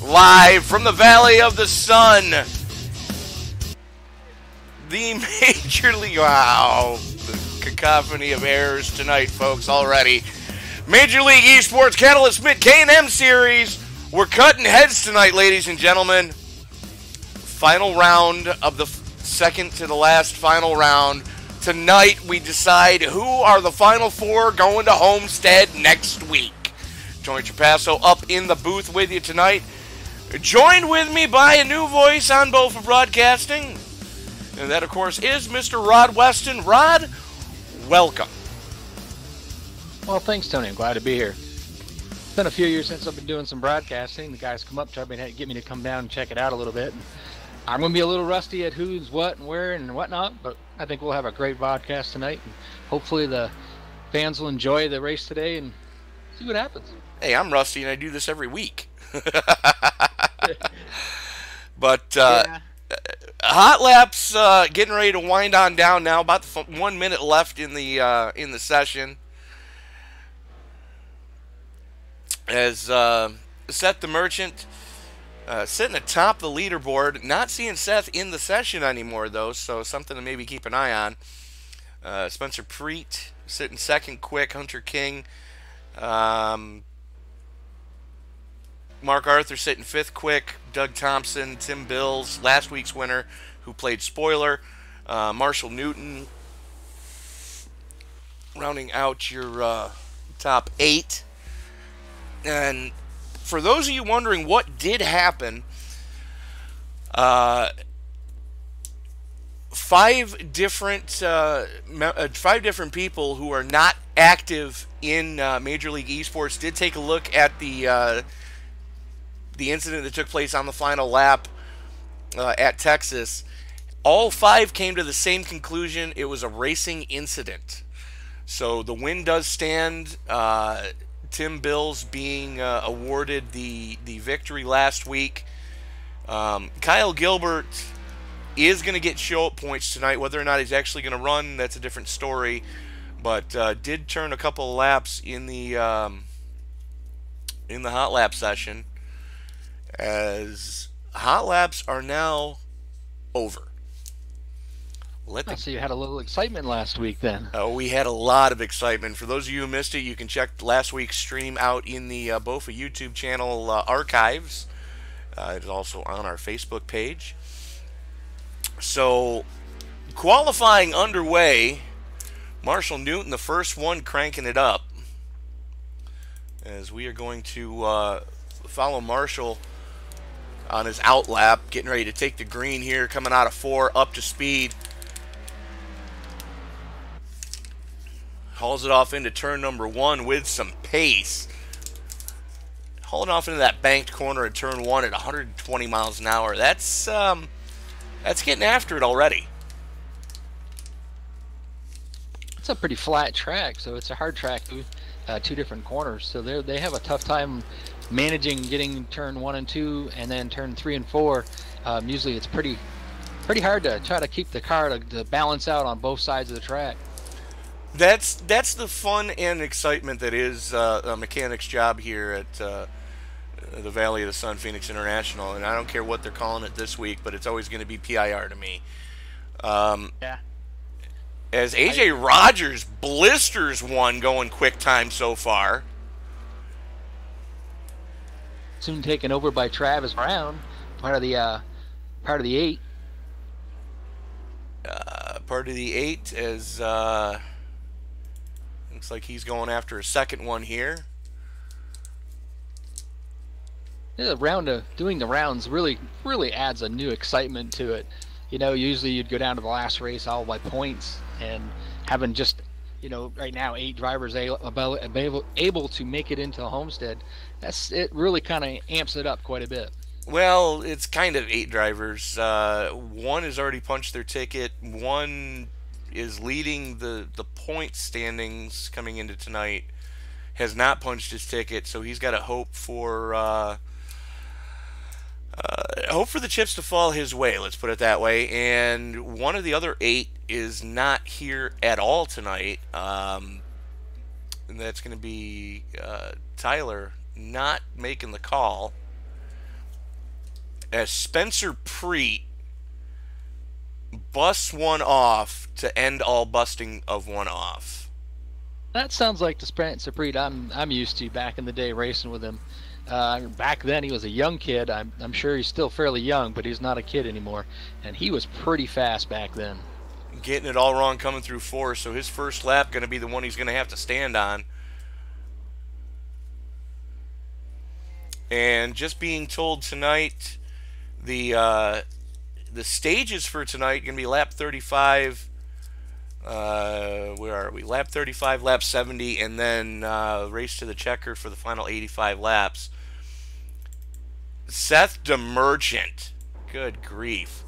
Live from the Valley of the Sun. The Major League... Wow. The cacophony of errors tonight, folks, already. Major League eSports Catalyst Mid K&M Series. We're cutting heads tonight, ladies and gentlemen. Final round of the second to the last final round. Tonight, we decide who are the final four going to Homestead next week. Joey Trapasso up in the booth with you tonight. Joined with me by a new voice on Bofa Broadcasting. And that, of course, is Mr. Rod Weston. Rod, welcome. Well, thanks, Tony. I'm glad to be here. It's been a few years since I've been doing some broadcasting. The guys come up, try to get me to come down and check it out a little bit. I'm going to be a little rusty at who's what and where and whatnot, but I think we'll have a great podcast tonight. And hopefully the fans will enjoy the race today and see what happens. Hey, I'm rusty and I do this every week. But Yeah. hot laps getting ready to wind on down now. About 1 minute left in the session. As Seth the Merchant sitting atop the leaderboard. Not seeing Seth in the session anymore, though, so something to maybe keep an eye on. Spencer Preet sitting second quick. Hunter King. Mark Arthur sitting fifth quick. Doug Thompson, Tim Bills, last week's winner, who played spoiler. Marshall Newton rounding out your top 8. And for those of you wondering what did happen, 5 different people who are not active in Major League eSports did take a look at the incident that took place on the final lap at Texas. All 5 came to the same conclusion: it was a racing incident. So the win does stand. Tim Bills being awarded the victory last week. Kyle Gilbert is going to get show-up points tonight. Whether or not he's actually going to run, that's a different story. But did turn a couple of laps in the hot lap session, as hot laps are now over. So you had a little excitement last week then. We had a lot of excitement. For those of you who missed it, you can check last week's stream out in the Bofa YouTube channel archives. It is also on our Facebook page. So, qualifying underway. Marshall Newton, the first one, cranking it up. As we are going to follow Marshall on his out lap, getting ready to take the green here, coming out of 4, up to speed. Hauls it off into turn number 1 with some pace. Hauling off into that banked corner at turn 1 at 120 miles an hour. That's getting after it already. It's a pretty flat track, so it's a hard track with 2 different corners. So they have a tough time managing getting turn 1 and 2, and then turn 3 and 4. Usually it's pretty hard to try to keep the car to balance out on both sides of the track. That's the fun and excitement that is a mechanic's job here at the Valley of the Sun Phoenix International, and I don't care what they're calling it this week, but it's always going to be PIR to me. Yeah. As AJ Rogers blisters one going quick time so far. Soon taken over by Travis Brown, part of the 8. Part of the 8 as looks like he's going after a second one here. The round of doing the rounds really adds a new excitement to it. You know, usually you'd go down to the last race all by points, and having just, you know, right now 8 drivers able to make it into Homestead, it really kind of amps it up quite a bit. Well, it's kind of 8 drivers. 1 has already punched their ticket. 1 is leading the point standings coming into tonight. Has not punched his ticket, so he's got to hope for the chips to fall his way. Let's put it that way. And one of the other 8 is not here at all tonight. And that's going to be Tyler not making the call. as Spencer Preet busts one off to end all busting of one off. That sounds like the Spencer Preet I'm used to back in the day racing with him. Back then he was a young kid. I'm sure he's still fairly young, but he's not a kid anymore. And he was pretty fast back then. Getting it all wrong coming through 4, so his first lap going to be the one he's going to have to stand on. And just being told tonight, the stages for tonight going to be lap 35. Where are we? Lap 35, lap 70, and then race to the checker for the final 85 laps. Seth DeMerchant. Good grief.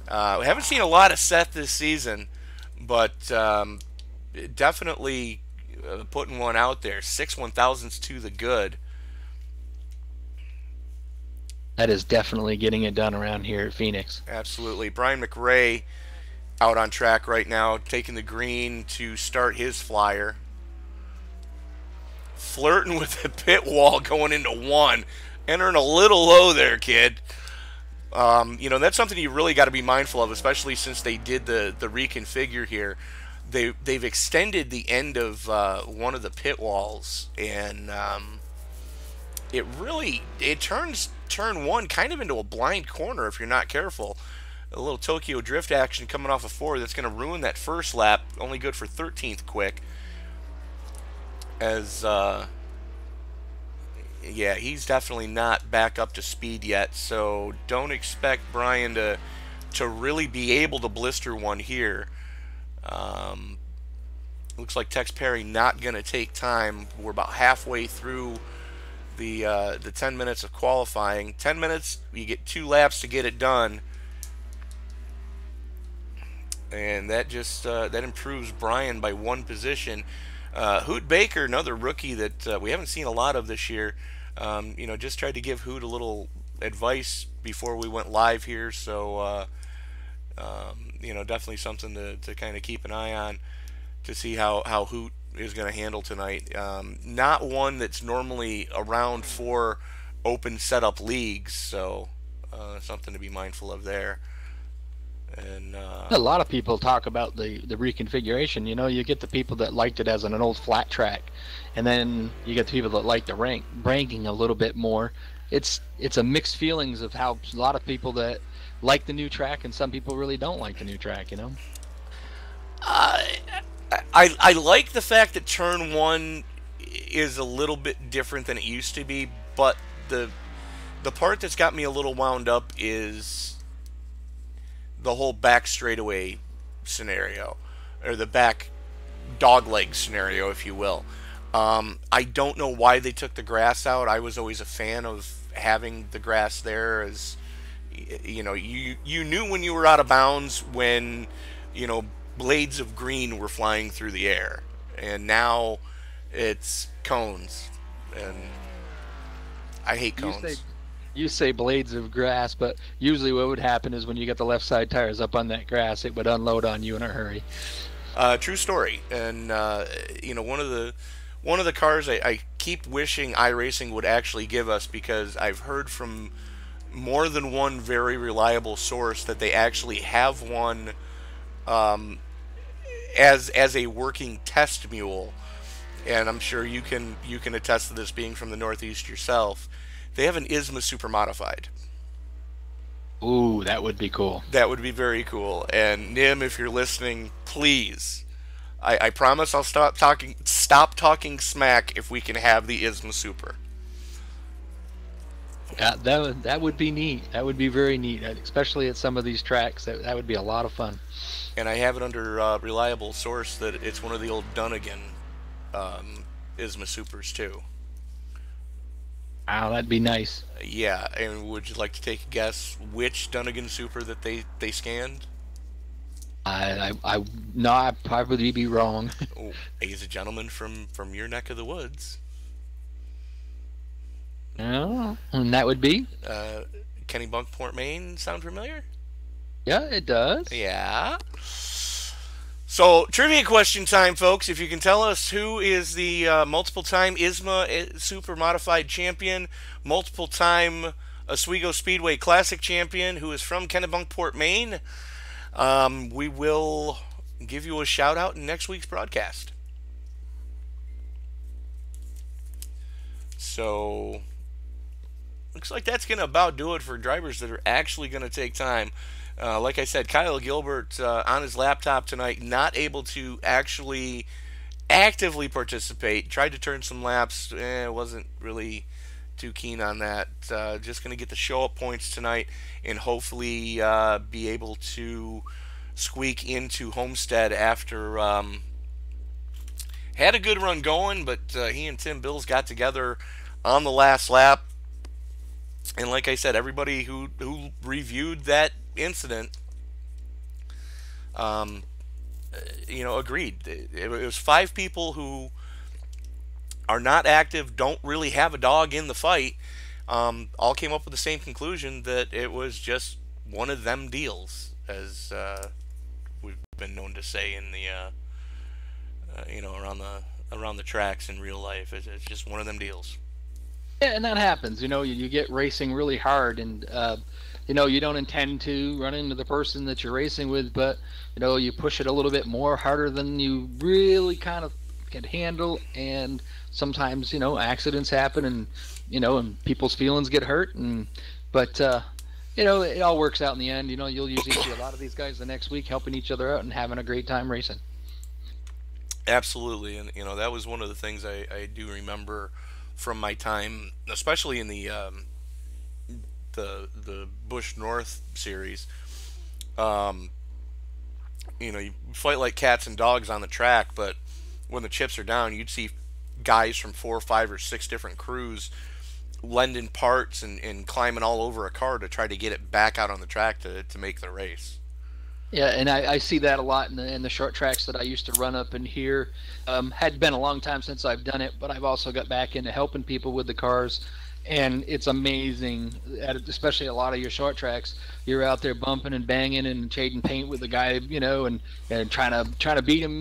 We haven't seen a lot of Seth this season, but definitely putting one out there. 6 1,000ths to the good. That is definitely getting it done around here at Phoenix. Absolutely. Brian McRae out on track right now, taking the green to start his flyer. Flirting with the pit wall going into 1. Entering a little low there, kid. That's something you really got to be mindful of, especially since they did the reconfigure here. They've extended the end of one of the pit walls, and it turns turn 1 kind of into a blind corner if you're not careful. A little Tokyo drift action coming off of 4 that's going to ruin that first lap, only good for 13th quick. As he's definitely not back up to speed yet, so don't expect Brian to really be able to blister one here. Looks like Tex Perry not going to take time. We're about halfway through the 10 minutes of qualifying. 10 minutes, you get 2 laps to get it done. And that just that improves Brian by 1 position. Hoot Baker, another rookie that we haven't seen a lot of this year. Just tried to give Hoot a little advice before we went live here. So, definitely something to kind of keep an eye on to see how Hoot is going to handle tonight. Not one that's normally around for open setup leagues, so something to be mindful of there. And a lot of people talk about the reconfiguration. You get the people that liked it as an old flat track, and then you get the people that like the ranking a little bit more. It's a mixed feelings of how a lot of people that like the new track and some people really don't like the new track. I like the fact that turn 1 is a little bit different than it used to be, but the part that's got me a little wound up is the whole back straightaway scenario, or the back dogleg scenario, if you will. I don't know why they took the grass out. I was always a fan of having the grass there, as you knew when you were out of bounds when blades of green were flying through the air, and now it's cones, and I hate cones. You say blades of grass, but usually what would happen is when you get the left side tires up on that grass, it would unload on you in a hurry. True story. And one of the cars I keep wishing iRacing would actually give us, because I've heard from more than one very reliable source that they actually have one as a working test mule, and I'm sure you can attest to this, being from the Northeast yourself. They have an ISM Super Modified. Ooh, that would be cool. That would be very cool. And Nim, if you're listening, please, I promise I'll stop talking smack if we can have the ISM Super. That would be neat. That would be very neat, especially at some of these tracks. That would be a lot of fun. And I have it under reliable source that it's one of the old Dunnigan ISM Supers too. Wow, that'd be nice. Yeah, and would you like to take a guess which Dunnigan Super that they scanned? I'd probably be wrong. Oh, he's a gentleman from your neck of the woods. Oh, and that would be? Kenny Bunkport, Maine. Sound familiar? Yeah, it does. Yeah. So, trivia question time, folks. If you can tell us who is the multiple-time ISMA Super Modified champion, multiple-time Oswego Speedway Classic champion who is from Kennebunkport, Maine. We will give you a shout out in next week's broadcast. So, looks like that's going to about do it for drivers that are actually going to take time. Like I said, Kyle Gilbert on his laptop tonight, not able to actually actively participate. Tried to turn some laps, wasn't really too keen on that. Just going to get the show up points tonight and hopefully be able to squeak into Homestead after had a good run going, but he and Tim Bills got together on the last lap. And like I said, everybody who reviewed that incident, agreed. It was 5 people who are not active, don't really have a dog in the fight, all came up with the same conclusion that it was just one of them deals, as we've been known to say in the around the tracks in real life. It's just one of them deals. Yeah, and that happens. You get racing really hard, and you don't intend to run into the person that you're racing with, but you push it a little bit more harder than you really kind of can handle, and sometimes accidents happen, and and people's feelings get hurt, but it all works out in the end. You'll usually see a lot of these guys the next week helping each other out and having a great time racing. Absolutely, and that was one of the things I do remember from my time, especially in the Busch North series. You fight like cats and dogs on the track, but when the chips are down, you'd see guys from 4, 5, or 6 different crews lending parts and climbing all over a car to try to get it back out on the track to make the race. Yeah, and I see that a lot in the short tracks that I used to run up in here. Had been a long time since I've done it, but I've also got back into helping people with the cars, and it's amazing. Especially a lot of your short tracks, you're out there bumping and banging and trading paint with the guy, and trying to beat him.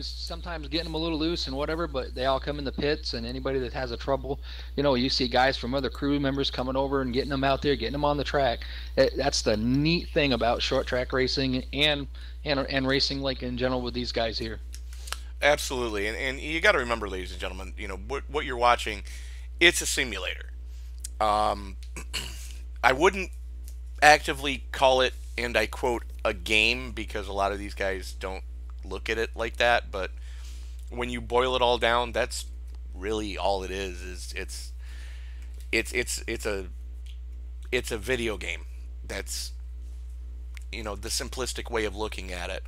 Sometimes getting him a little loose and whatever. But they all come in the pits, and anybody that has a trouble, you see guys from other crew members coming over and getting them out there, getting them on the track. That's the neat thing about short track racing and racing like in general with these guys here. Absolutely, and you got to remember, ladies and gentlemen, what you're watching. It's a simulator. I wouldn't actively call it, and I quote, a game, because a lot of these guys don't look at it like that. But when you boil it all down, that's really all it is it's a video game. That's the simplistic way of looking at it,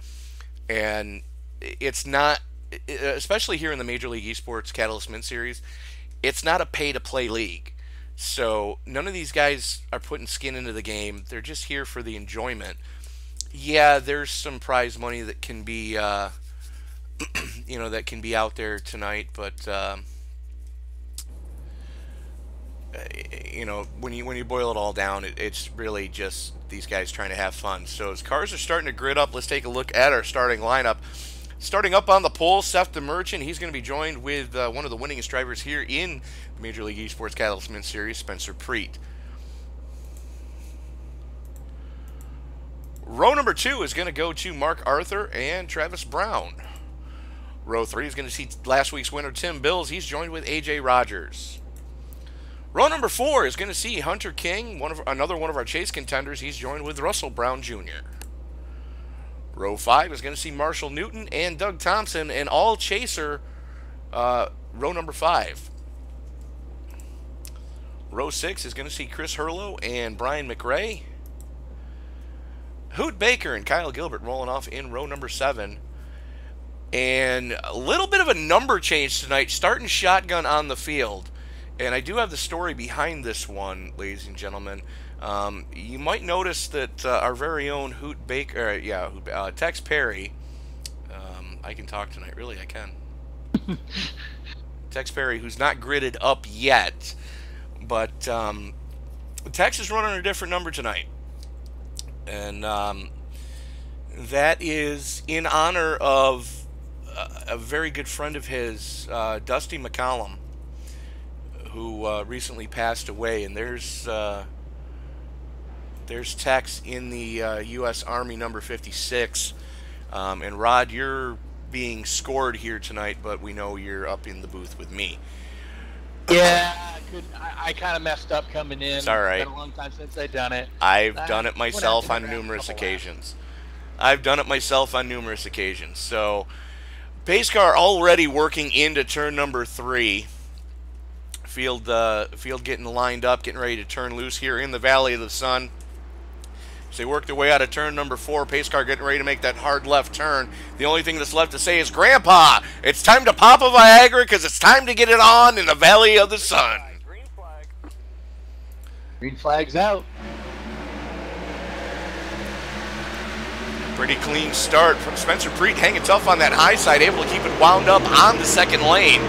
and it's not, especially here in the Major League Esports Catalyst Mint Series. It's not a pay-to-play league, so none of these guys are putting skin into the game. They're just here for the enjoyment. Yeah, there's some prize money that can be, that can be out there tonight, but when you boil it all down, it's really just these guys trying to have fun. So as cars are starting to grid up, let's take a look at our starting lineup. Starting up on the pole, Seth the Merchant. He's going to be joined with one of the winningest drivers here in the Major League Esports Catalyst Mint Series, Spencer Preet. Row number 2 is going to go to Mark Arthur and Travis Brown. Row 3 is going to see last week's winner, Tim Bills. He's joined with AJ Rogers. Row number 4 is going to see Hunter King, another one of our chase contenders. He's joined with Russell Brown Jr. Row 5 is going to see Marshall Newton and Doug Thompson, and all chaser row number 5. Row 6 is going to see Chris Hurlow and Brian McRae. Hoot Baker and Kyle Gilbert rolling off in row number 7. And a little bit of a number change tonight, starting shotgun on the field. And I do have the story behind this one, ladies and gentlemen. You might notice that our very own Hoot Baker, Tex Perry, I can talk tonight, really, I can. Tex Perry, who's not gridded up yet, but Tex is running a different number tonight. And that is in honor of a very good friend of his, Dusty McCollum, who recently passed away. And there's There's Tex in the U.S. Army number 56. And Rod, you're being scored here tonight, but we know you're up in the booth with me. Yeah, I kind of messed up coming in. It's all right. It's been a long time since I've done it. I've done it myself on numerous occasions. So, pace car already working into turn number 3. Field getting lined up, getting ready to turn loose here in the Valley of the Sun. As they work their way out of turn number 4, pace car getting ready to make that hard left turn. The only thing that's left to say is, Grandpa, it's time to pop a Viagra because it's time to get it on in the Valley of the Sun. Green flag. Green flag's out. Pretty clean start from Spencer Preet, hanging tough on that high side, able to keep it wound up on the second lane.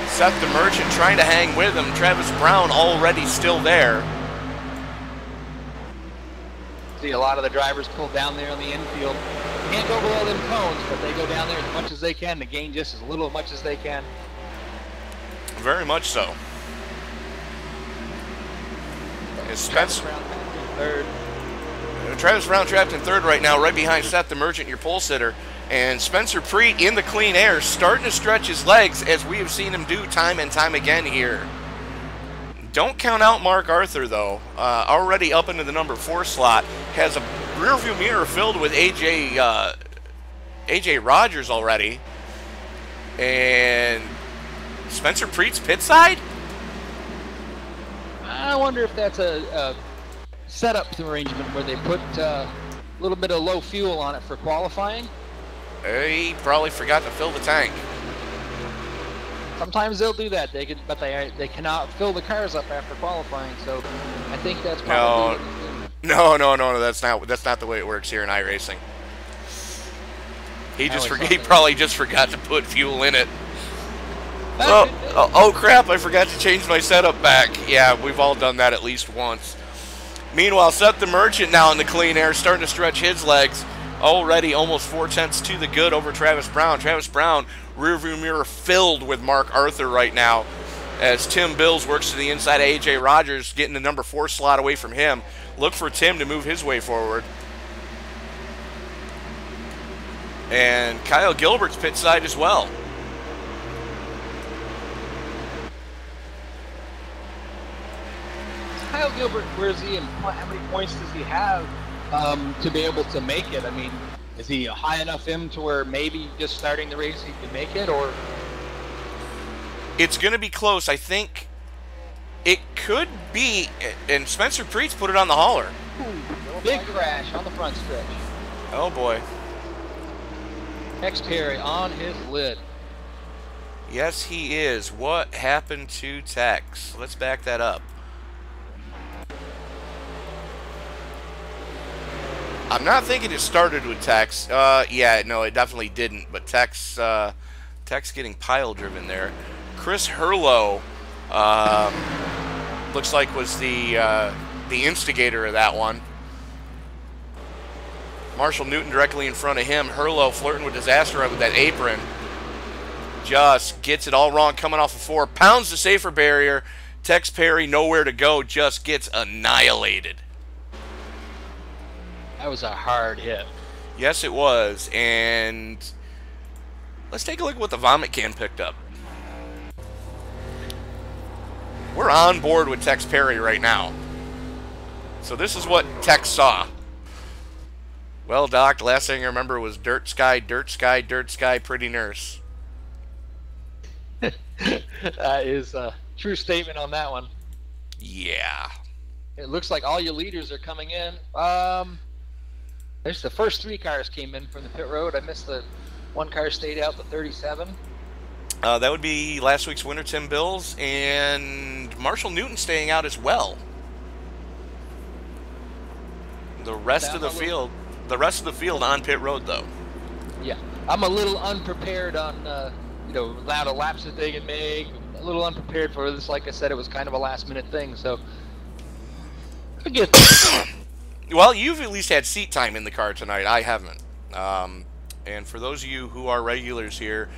Seth the Merchant trying to hang with him. Travis Brown already still there. See a lot of the drivers pull down there on the infield. Can't go below them cones, but they go down there as much as they can to gain just as little as much as they can. Very much so. As Spencer Travis Brown trapped in third right now, right behind Seth the Merchant, your pole sitter. And Spencer Preet in the clean air, starting to stretch his legs, as we have seen him do time and time again here. Don't count out Mark Arthur, though. Already up into the number 4 slot. Has a rearview mirror filled with AJ Rogers already. And Spencer Preet's pit side? I wonder if that's a setup arrangement where they put a little bit of low fuel on it for qualifying. He probably forgot to fill the tank. Sometimes they'll do that. But they cannot fill the cars up after qualifying. So I think that's probably no. That's not the way it works here in iRacing. He probably just forgot to put fuel in it. Oh crap! I forgot to change my setup back. Yeah, we've all done that at least once. Meanwhile, Seth the Merchant now in the clean air, starting to stretch his legs. Already almost 4/10 to the good over Travis Brown. Travis Brown, rearview mirror filled with Mark Arthur right now, as Tim Bills works to the inside of AJ Rogers, getting the number 4 slot away from him. Look for Tim to move his way forward. And Kyle Gilbert's pit side as well. Kyle Gilbert, where is he and how many points does he have to be able to make it? I mean, is he high enough in to where maybe just starting the race he can make it, or? It's going to be close. I think it could be, and Spencer Preet's put it on the hauler. Ooh, big crash on the front stretch. Oh boy. Tex Perry on his lid. Yes, he is. What happened to Tex? Let's back that up. I'm not thinking it started with Tex. Yeah, no, it definitely didn't. But Tex getting pile driven there. Chris Hurlow looks like was the instigator of that one. Marshall Newton directly in front of him. Hurlow flirting with disaster with that apron. Just gets it all wrong, coming off of 4. Pounds the safer barrier. Tex Perry nowhere to go. Just gets annihilated. That was a hard hit. Yes, it was. And let's take a look at what the vomit can picked up. We're on board with Tex Perry right now. So this is what Tex saw. Well, Doc, the last thing I remember was dirt sky, dirt sky, dirt sky, pretty nurse. That is a true statement on that one. Yeah. It looks like all your leaders are coming in. There's the first 3 cars came in from the pit road. I missed the one car stayed out, the 37. That would be last week's winner, Tim Bills, and Marshall Newton staying out as well. The rest of the field on pit road, though. Yeah, I'm a little unprepared on amount of laps that they can make. A little unprepared for this. Like I said, it was kind of a last-minute thing, so I get that. Well, you've at least had seat time in the car tonight. I haven't. And for those of you who are regulars here,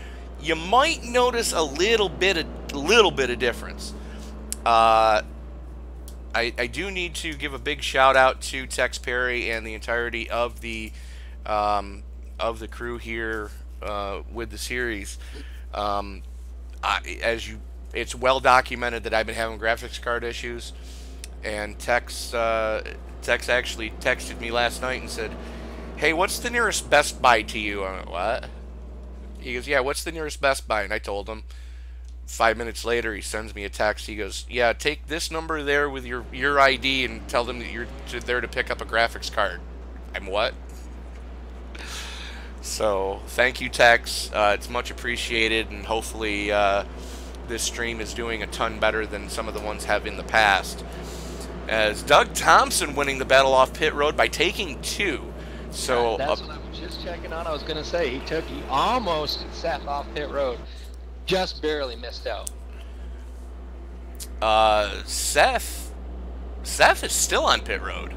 you might notice a little bit of difference. I do need to give a big shout out to Tex Perry and the entirety of the crew here with the series. It's well documented that I've been having graphics card issues, and Tex actually texted me last night and said, "Hey, what's the nearest Best Buy to you?" I went, "What?" He goes, "Yeah, what's the nearest Best Buy?" And I told him. 5 minutes later, he sends me a text. He goes, "Yeah, take this number there with your ID and tell them that you're there to pick up a graphics card." I'm what? So, thank you, Tex. It's much appreciated, and hopefully this stream is doing a ton better than some of the ones have in the past. As Doug Thompson winning the battle off pit road by taking 2. So that's what I was just checking on. I was going to say, he almost Seth off pit road. Just barely missed out. Seth is still on pit road.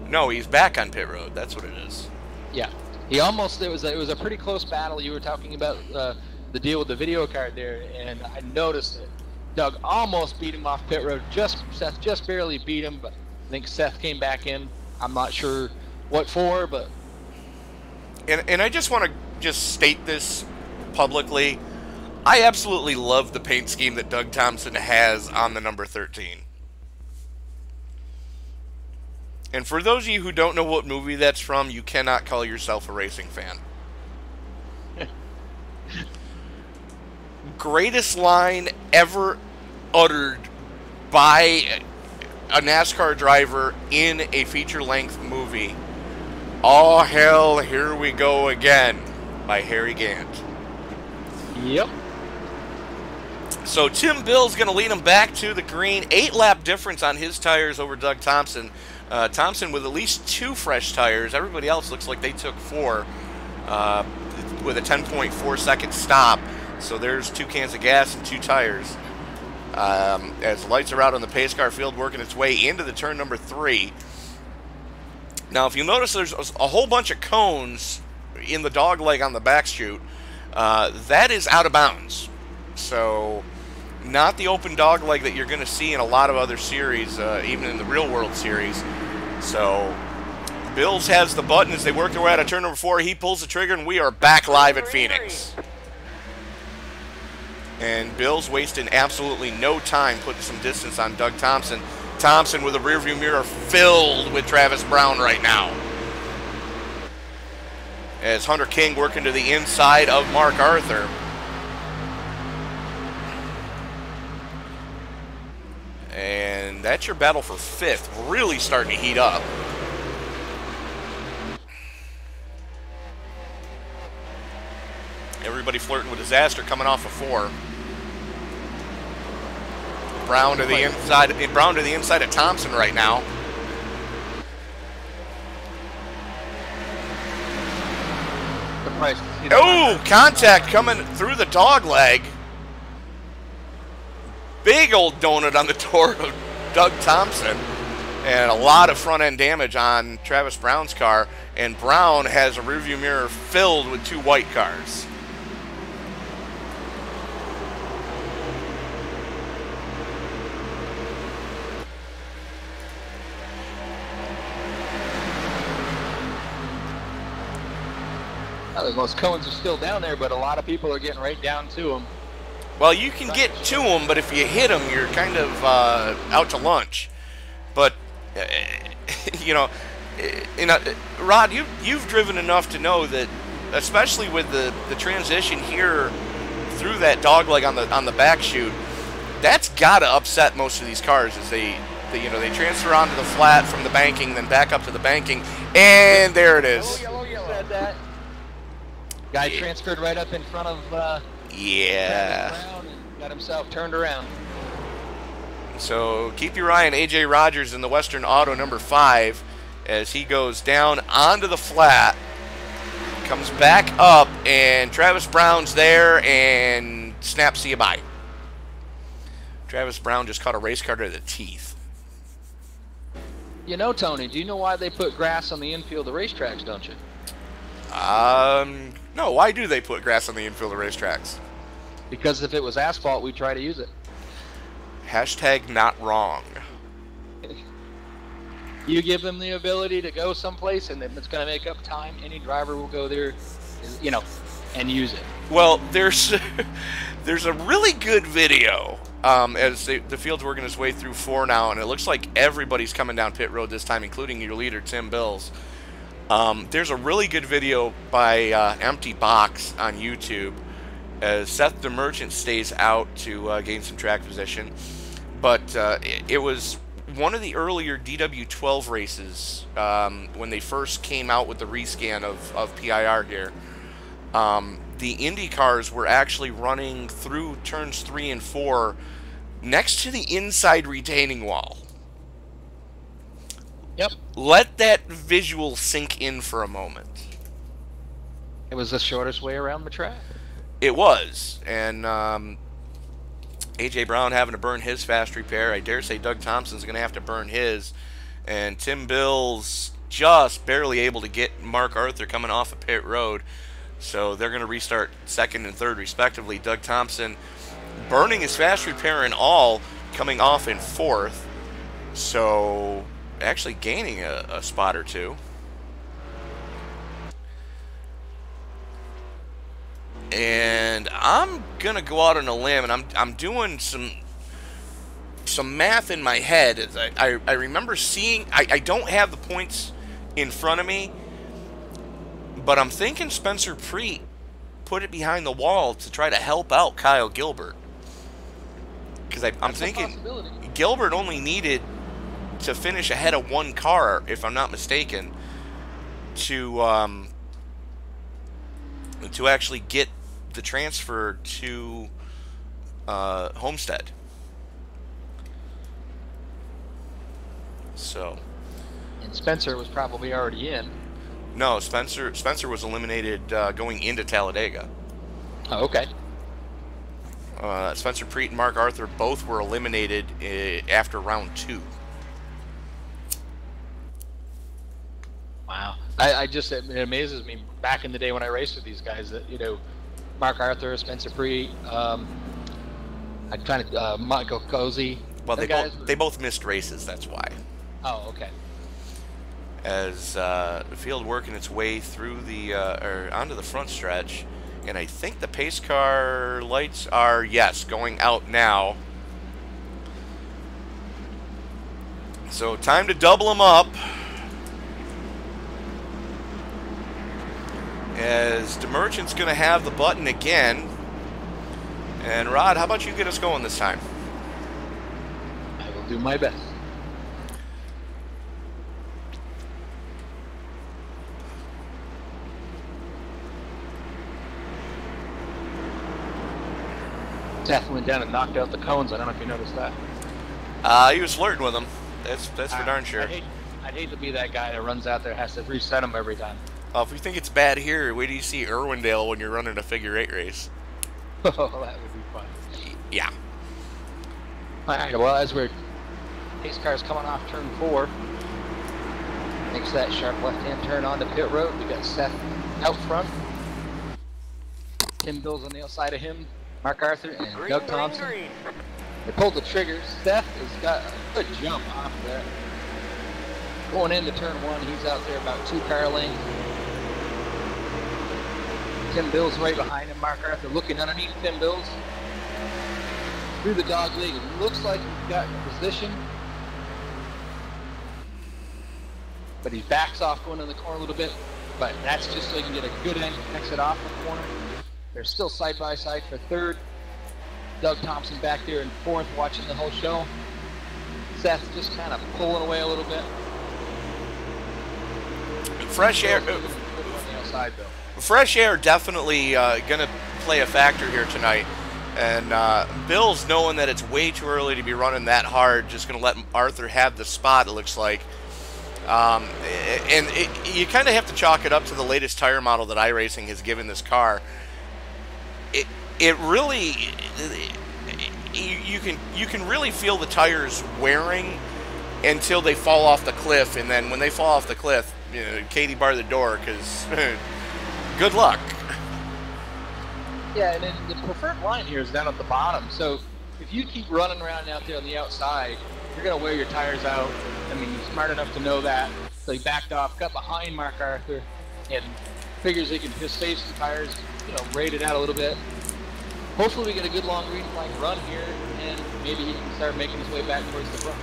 No, he's back on pit road. That's what it is. Yeah, he almost. It was a pretty close battle. You were talking about the deal with the video card there, and I noticed it. Doug almost beat him off pit road. Seth just barely beat him, but I think Seth came back in. I'm not sure what for, but. And I just want to state this publicly. I absolutely love the paint scheme that Doug Thompson has on the number 13. And for those of you who don't know what movie that's from, you cannot call yourself a racing fan. Greatest line ever uttered by a NASCAR driver in a feature-length movie. "Oh hell, here we go again," by Harry Gant. Yep. So Tim Bill's going to lead him back to the green. 8-lap difference on his tires over Doug Thompson. Thompson with at least 2 fresh tires. Everybody else looks like they took 4 with a 10.4 second stop. So there's 2 cans of gas and 2 tires. As the lights are out on the pace car field, working its way into the turn number 3. Now, if you notice, there's a whole bunch of cones in the dog leg on the back chute. That is out of bounds. So, not the open dog leg that you're going to see in a lot of other series, even in the real world series. So, Bills has the button as they work their way out of turn number 4. He pulls the trigger, and we are back live at Phoenix. And Bills wasting absolutely no time putting some distance on Doug Thompson. Thompson with a rearview mirror filled with Travis Brown right now. As Hunter King working to the inside of Mark Arthur. And that's your battle for 5th. Really starting to heat up. Everybody flirting with disaster coming off of 4. Brown to the inside of Thompson right now. Oh, contact coming through the dog leg. Big old donut on the door of Doug Thompson. And a lot of front end damage on Travis Brown's car. And Brown has a rearview mirror filled with 2 white cars. Those cones are still down there, but a lot of people are getting right down to them. Well, you can get to them, but if you hit them, you're kind of out to lunch. But, Rod, you've driven enough to know that, especially with the transition here through that dog leg on the back chute, that's got to upset most of these cars as they transfer onto the flat from the banking, then back up to the banking, and there it is. Said that. Guy transferred right up in front of Brown and got himself turned around. So keep your eye on AJ Rogers in the Western Auto number 5 as he goes down onto the flat, comes back up, and Travis Brown's there and snaps see you bye. Travis Brown just caught a race car to the teeth. You know, Tony, do you know why they put grass on the infield of racetracks, don't you? No, why do they put grass on the infield of racetracks? Because if it was asphalt, we'd try to use it. Hashtag not wrong. You give them the ability to go someplace, and if it's going to make up time, any driver will go there, you know, and use it. Well, there's a really good video as the field's working its way through 4 now, and it looks like everybody's coming down pit road this time, including your leader, Tim Bills. There's a really good video by Empty Box on YouTube as Seth the Merchant stays out to gain some track position. But it was one of the earlier DW12 races when they first came out with the rescan of PIR here. The Indy cars were actually running through turns 3 and 4 next to the inside retaining wall. Yep. Let that visual sink in for a moment. It was the shortest way around the track. It was. And A.J. Brown having to burn his fast repair. I dare say Doug Thompson's going to have to burn his. And Tim Bills just barely able to get Mark Arthur coming off of pit road. So they're going to restart second and third respectively. Doug Thompson burning his fast repair and all, coming off in fourth. So actually gaining a spot or two. And I'm gonna go out on a limb, and I'm doing some math in my head. As I remember seeing, I don't have the points in front of me, but I'm thinking Spencer Preet put it behind the wall to try to help out Kyle Gilbert, because I'm thinking Gilbert only needed to finish ahead of 1 car, if I'm not mistaken, to actually get the transfer to Homestead. So, and Spencer was probably already in. No, Spencer was eliminated going into Talladega. Oh, okay. Spencer Preet and Mark Arthur both were eliminated after round 2. Wow. It amazes me back in the day when I raced with these guys that, you know, Mark Arthur, Spencer Preet, Michael Cozy. Well, they both missed races, that's why. Oh, okay. As the field working its way through or onto the front stretch, and I think the pace car lights are, yes, going out now. So time to double them up. As DeMerchant's going to have the button again. And Rod, how about you get us going this time? I will do my best. Seth went down and knocked out the cones. I don't know if you noticed that. He was flirting with them. That's for darn sure. I'd hate to be that guy that runs out there and has to reset them every time. If you think it's bad here, wait till you see Irwindale when you're running a figure 8 race. Oh, that would be fun. Yeah. All right, well, as pace car's coming off turn 4, makes that sharp left-hand turn onto pit road. We got Seth out front, Tim Bills on the outside of him, Mark Arthur, and Doug Thompson. They pulled the triggers. Seth has got a good jump off there. Going into turn 1, he's out there about 2 car lengths. Tim Bills right behind him. Mark Arthur looking underneath Tim Bills. Through the dog leg. It looks like he's got position. But he backs off going in the corner a little bit. But that's just so he can get a good exit off the corner. They're still side by side for third. Doug Thompson back there in fourth watching the whole show. Seth just kind of pulling away a little bit. Fresh air. Fresh air definitely going to play a factor here tonight. And Bill's knowing that it's way too early to be running that hard, just going to let Arthur have the spot, it looks like. You kind of have to chalk it up to the latest tire model that iRacing has given this car. It really, you can really feel the tires wearing until they fall off the cliff, and then when they fall off the cliff, you know, Katie bar the door, because good luck. Yeah, and then the preferred line here is down at the bottom. So if you keep running around out there on the outside, you're going to wear your tires out. I mean, he's smart enough to know that. So he backed off, got behind Mark Arthur, and figures he can just save some tires, raid it out a little bit. Hopefully we get a good long green flag run here, and maybe he can start making his way back towards the front.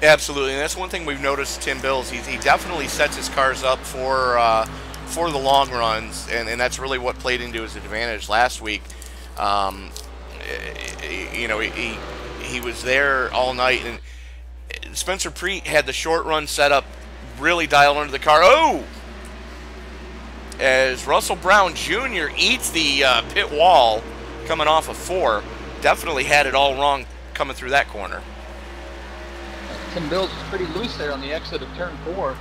Absolutely, and that's one thing we've noticed. Tim Bills, he definitely sets his cars up for the long runs, and that's really what played into his advantage last week. He was there all night, and Spencer Preet had the short run set up, really dialed under the car. Oh! As Russell Brown Jr. eats the pit wall coming off of 4, definitely had it all wrong coming through that corner. Tim Bills is pretty loose there on the exit of turn 4.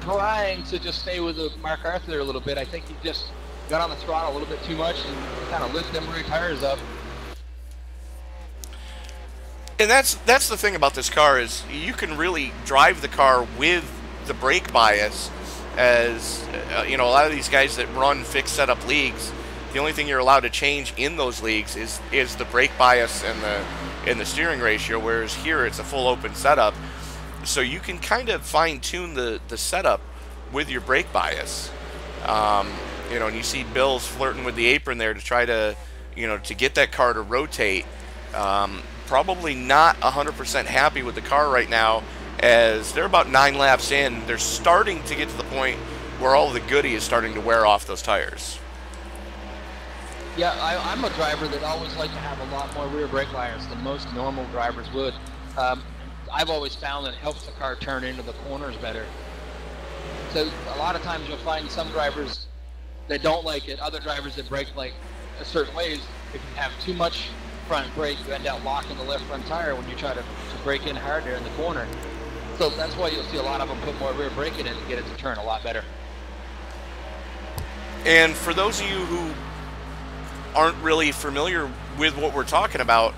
Trying to just stay with Mark Arthur there a little bit. I think he just got on the throttle a little bit too much and kind of lift them rear tires up. And that's the thing about this car is you can really drive the car with the brake bias. As a lot of these guys that run fixed setup leagues, the only thing you're allowed to change in those leagues is the brake bias and the steering ratio. Whereas here it's a full open setup, so you can kind of fine tune the setup with your brake bias. And you see Bills flirting with the apron there to try to to get that car to rotate. Probably not 100% happy with the car right now, as they're about 9 laps in. They're starting to get to the point where all the goodie is starting to wear off those tires. Yeah, I'm a driver that always like to have a lot more rear brake bias than most normal drivers would. I've always found that it helps the car turn into the corners better. So a lot of times you'll find some drivers that don't like it, other drivers that brake like a certain ways. If you have too much front brake, you end up locking the left front tire when you try to brake in hard there in the corner. So that's why you'll see a lot of them put more rear brake in it to get it to turn a lot better. And for those of you who aren't really familiar with what we're talking about,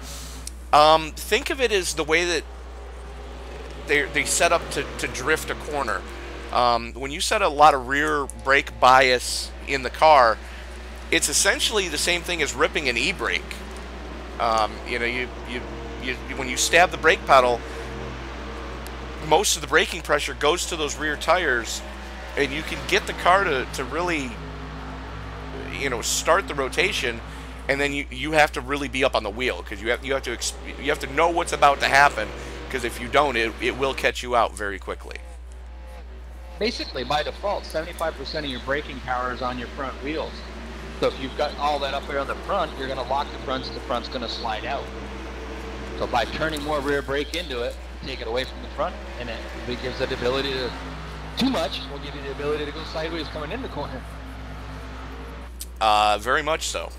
think of it as the way that they set up to drift a corner. When you set a lot of rear brake bias in the car, it's essentially the same thing as ripping an e-brake. When you stab the brake pedal, most of the braking pressure goes to those rear tires, and you can get the car to really start the rotation, and then you have to really be up on the wheel, because you have to know what's about to happen, because if you don't, it will catch you out very quickly. Basically, by default, 75% of your braking power is on your front wheels. So if you've got all that up there on the front, you're going to lock the front, so the front's going to slide out. So by turning more rear brake into it, take it away from the front, and it gives it the ability to, too much will give you the ability to go sideways coming in the corner. Very much so.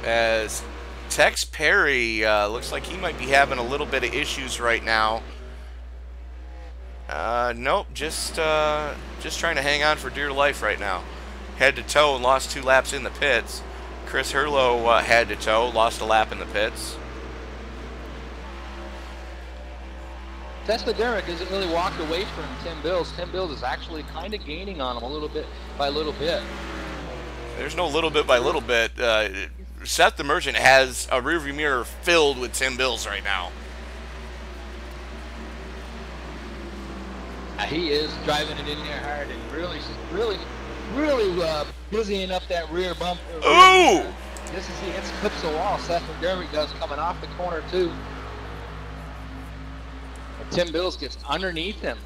As Tex Perry looks like he might be having a little bit of issues right now. Nope, just trying to hang on for dear life right now. Head to toe and lost 2 laps in the pits. Chris Hurlow head to toe, lost a lap in the pits. Tesla Derrick isn't really walked away from Tim Bills. Tim Bills is actually kind of gaining on him a little bit by little bit. There's no little bit by little bit. Seth the Merchant has a rearview mirror filled with Tim Bills right now. He is driving it in there hard and really busying up that rear bump. Ooh! Just as he hits clips the wall, Seth McDermott does coming off the corner too. And Tim Bills gets underneath him.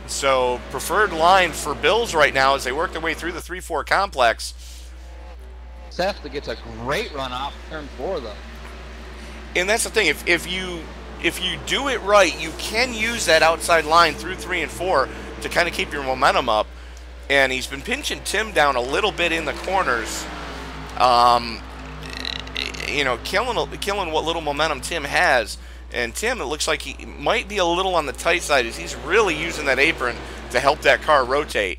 So preferred line for Bills right now as they work their way through the 3-4 complex. Seth gets a great run off turn 4 though. And that's the thing, if you do it right, you can use that outside line through 3 and 4 to kind of keep your momentum up. And he's been pinching Tim down a little bit in the corners, killing what little momentum Tim has. And Tim, it looks like he might be a little on the tight side as he's really using that apron to help that car rotate.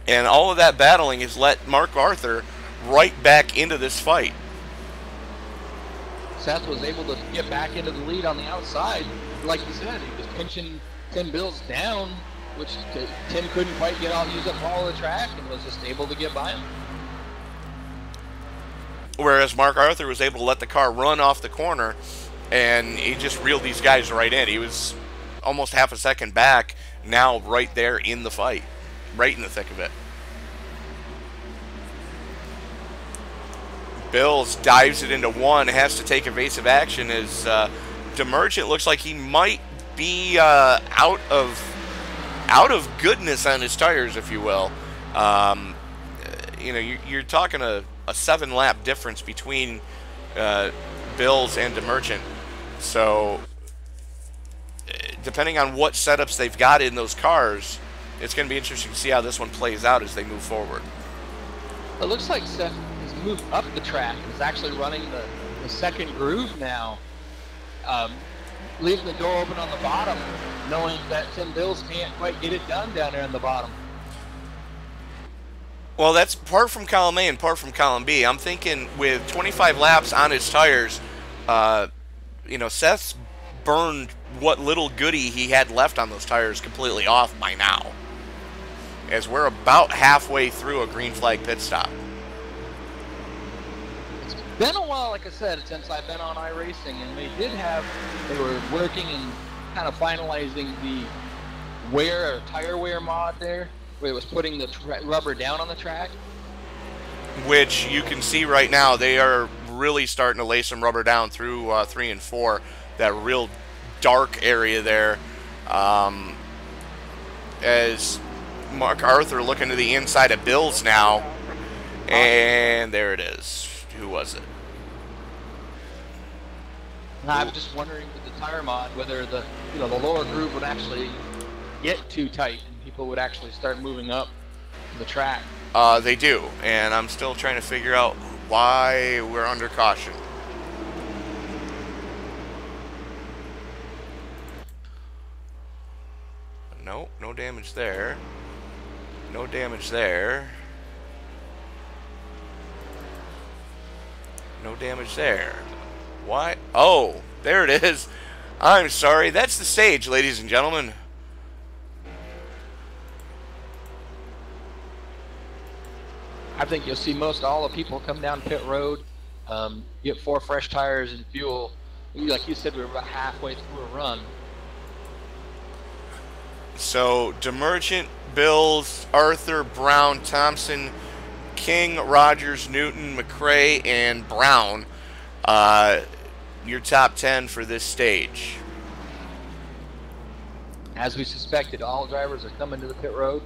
And all of that battling has let Mark Arthur right back into this fight. Seth was able to get back into the lead on the outside. Like you said, he was pinching Tim Bills down which Tim couldn't quite use up all of the track and was just able to get by him. Whereas Mark Arthur was able to let the car run off the corner, and he just reeled these guys right in. He was almost half a second back, now right there in the fight, right in the thick of it. Bills dives it into one, has to take evasive action as Demerchant looks like he might be out of goodness on his tires, if you will. You know, you're talking a 7-lap difference between Bills and Demerchant. So, depending on what setups they've got in those cars, it's going to be interesting to see how this one plays out as they move forward. It looks like Seth has moved up the track and is actually running the second groove now, leaving the door open on the bottom, knowing that Tim Bills can't quite get it done down there in the bottom. Well, that's part from column A and part from column B. I'm thinking with 25 laps on his tires, you know, Seth's burned what little goodie he had left on those tires completely off by now, as we're about halfway through a green flag pit stop. It's been a while, like I said, since I've been on iRacing, and they were working and kind of finalizing the tire wear mod there, where it was putting the rubber down on the track. Which you can see right now, they are really starting to lay some rubber down through 3 and 4, that real dark area there. As Mark Arthur looking to the inside of Bills now, and there it is. Who was it? I was just wondering with the tire mod whether the lower groove would actually get too tight and people would actually start moving up the track. They do, and I'm still trying to figure out why we're under caution. Nope, no damage there. No damage there. No damage there. Why? Oh, there it is. I'm sorry. That's the stage, ladies and gentlemen. I think you'll see most all the people come down pit road, get 4 fresh tires and fuel. Like you said, we were about halfway through a run. So, Demerchant, Bills, Arthur, Brown, Thompson, King, Rogers, Newton, McRae, and Brown. Your top 10 for this stage. As we suspected, all drivers are coming to the pit road.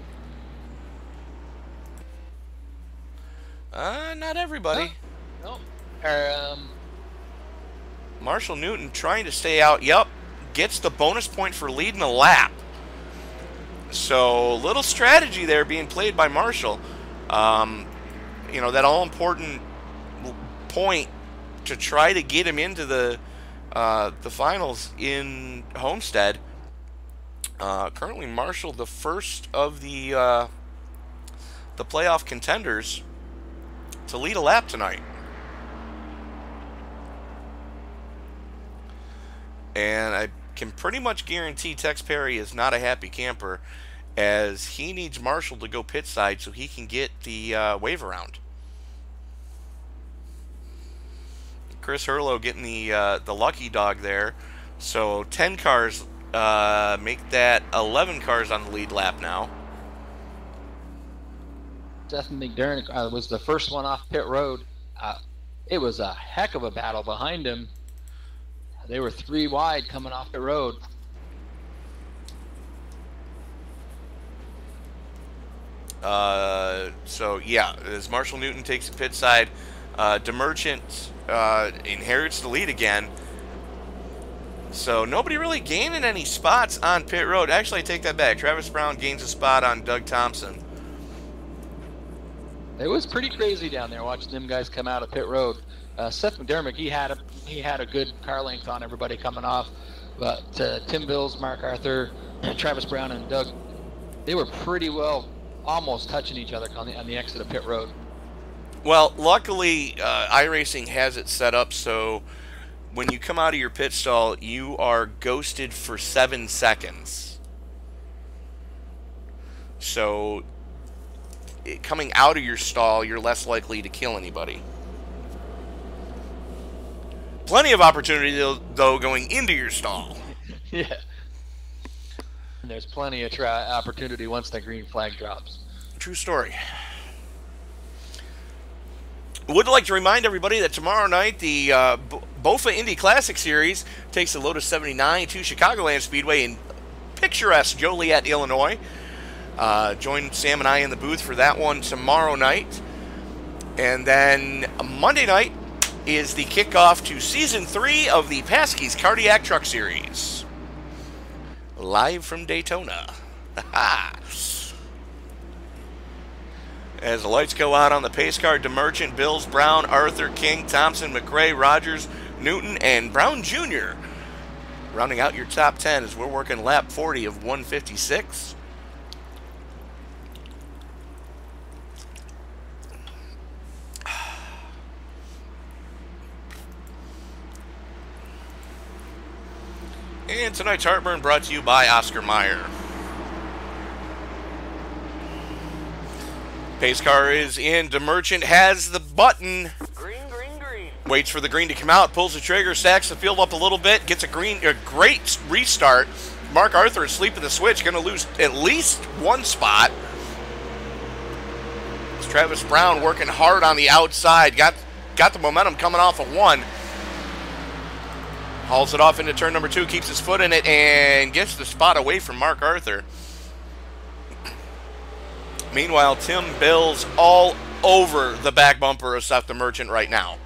Not everybody. No. Marshall Newton trying to stay out. Yep, gets the bonus point for leading a lap. So, little strategy there being played by Marshall. You know, that all-important point to try to get him into the finals in Homestead. Currently, Marshall, the first of the playoff contenders to lead a lap tonight. And I can pretty much guarantee Tex Perry is not a happy camper, as he needs Marshall to go pit side so he can get the wave around. Chris Hurlow getting the lucky dog there. So 10 cars make that 11 cars on the lead lap now. Seth McDermott was the first one off pit road. It was a heck of a battle behind him. They were 3 wide coming off the road. So yeah, as Marshall Newton takes the pit side, Demerchant inherits the lead again. So nobody really gaining any spots on pit road. Actually, I take that back. Travis Brown gains a spot on Doug Thompson. It was pretty crazy down there watching them guys come out of pit road. Seth McDermott, he had a good car length on everybody coming off, but Tim Bills, Mark Arthur, Travis Brown, and Doug, they were pretty well almost touching each other on the exit of pit road. Well, luckily, iRacing has it set up so when you come out of your pit stall, you are ghosted for 7 seconds. So coming out of your stall, you're less likely to kill anybody. Plenty of opportunity, though, going into your stall. Yeah. And there's plenty of opportunity once the green flag drops. True story. Would like to remind everybody that tomorrow night the BOFA Indy Classic Series takes the Lotus 79 to Chicagoland Speedway in picturesque Joliet, Illinois. Join Sam and I in the booth for that one tomorrow night. And then Monday night is the kickoff to Season 3 of the Paskies Cardiac Truck Series. Live from Daytona. As the lights go out on the pace car, DeMerchant, Bills, Brown, Arthur, King, Thompson, McRae, Rogers, Newton, and Brown Jr. rounding out your top 10 as we're working lap 40 of 156. And tonight's Heartburn brought to you by Oscar Mayer. Pace car is in. DeMerchant has the button. Green, green, green. Waits for the green to come out. Pulls the trigger. Stacks the field up a little bit. Gets a great restart. Mark Arthur is sleeping the switch. Going to lose at least one spot. It's Travis Brown working hard on the outside. Got the momentum coming off of one. Hauls it off into turn number 2. Keeps his foot in it and gets the spot away from Mark Arthur. Meanwhile, Tim Bill's all over the back bumper of Seth DeMerchant right now.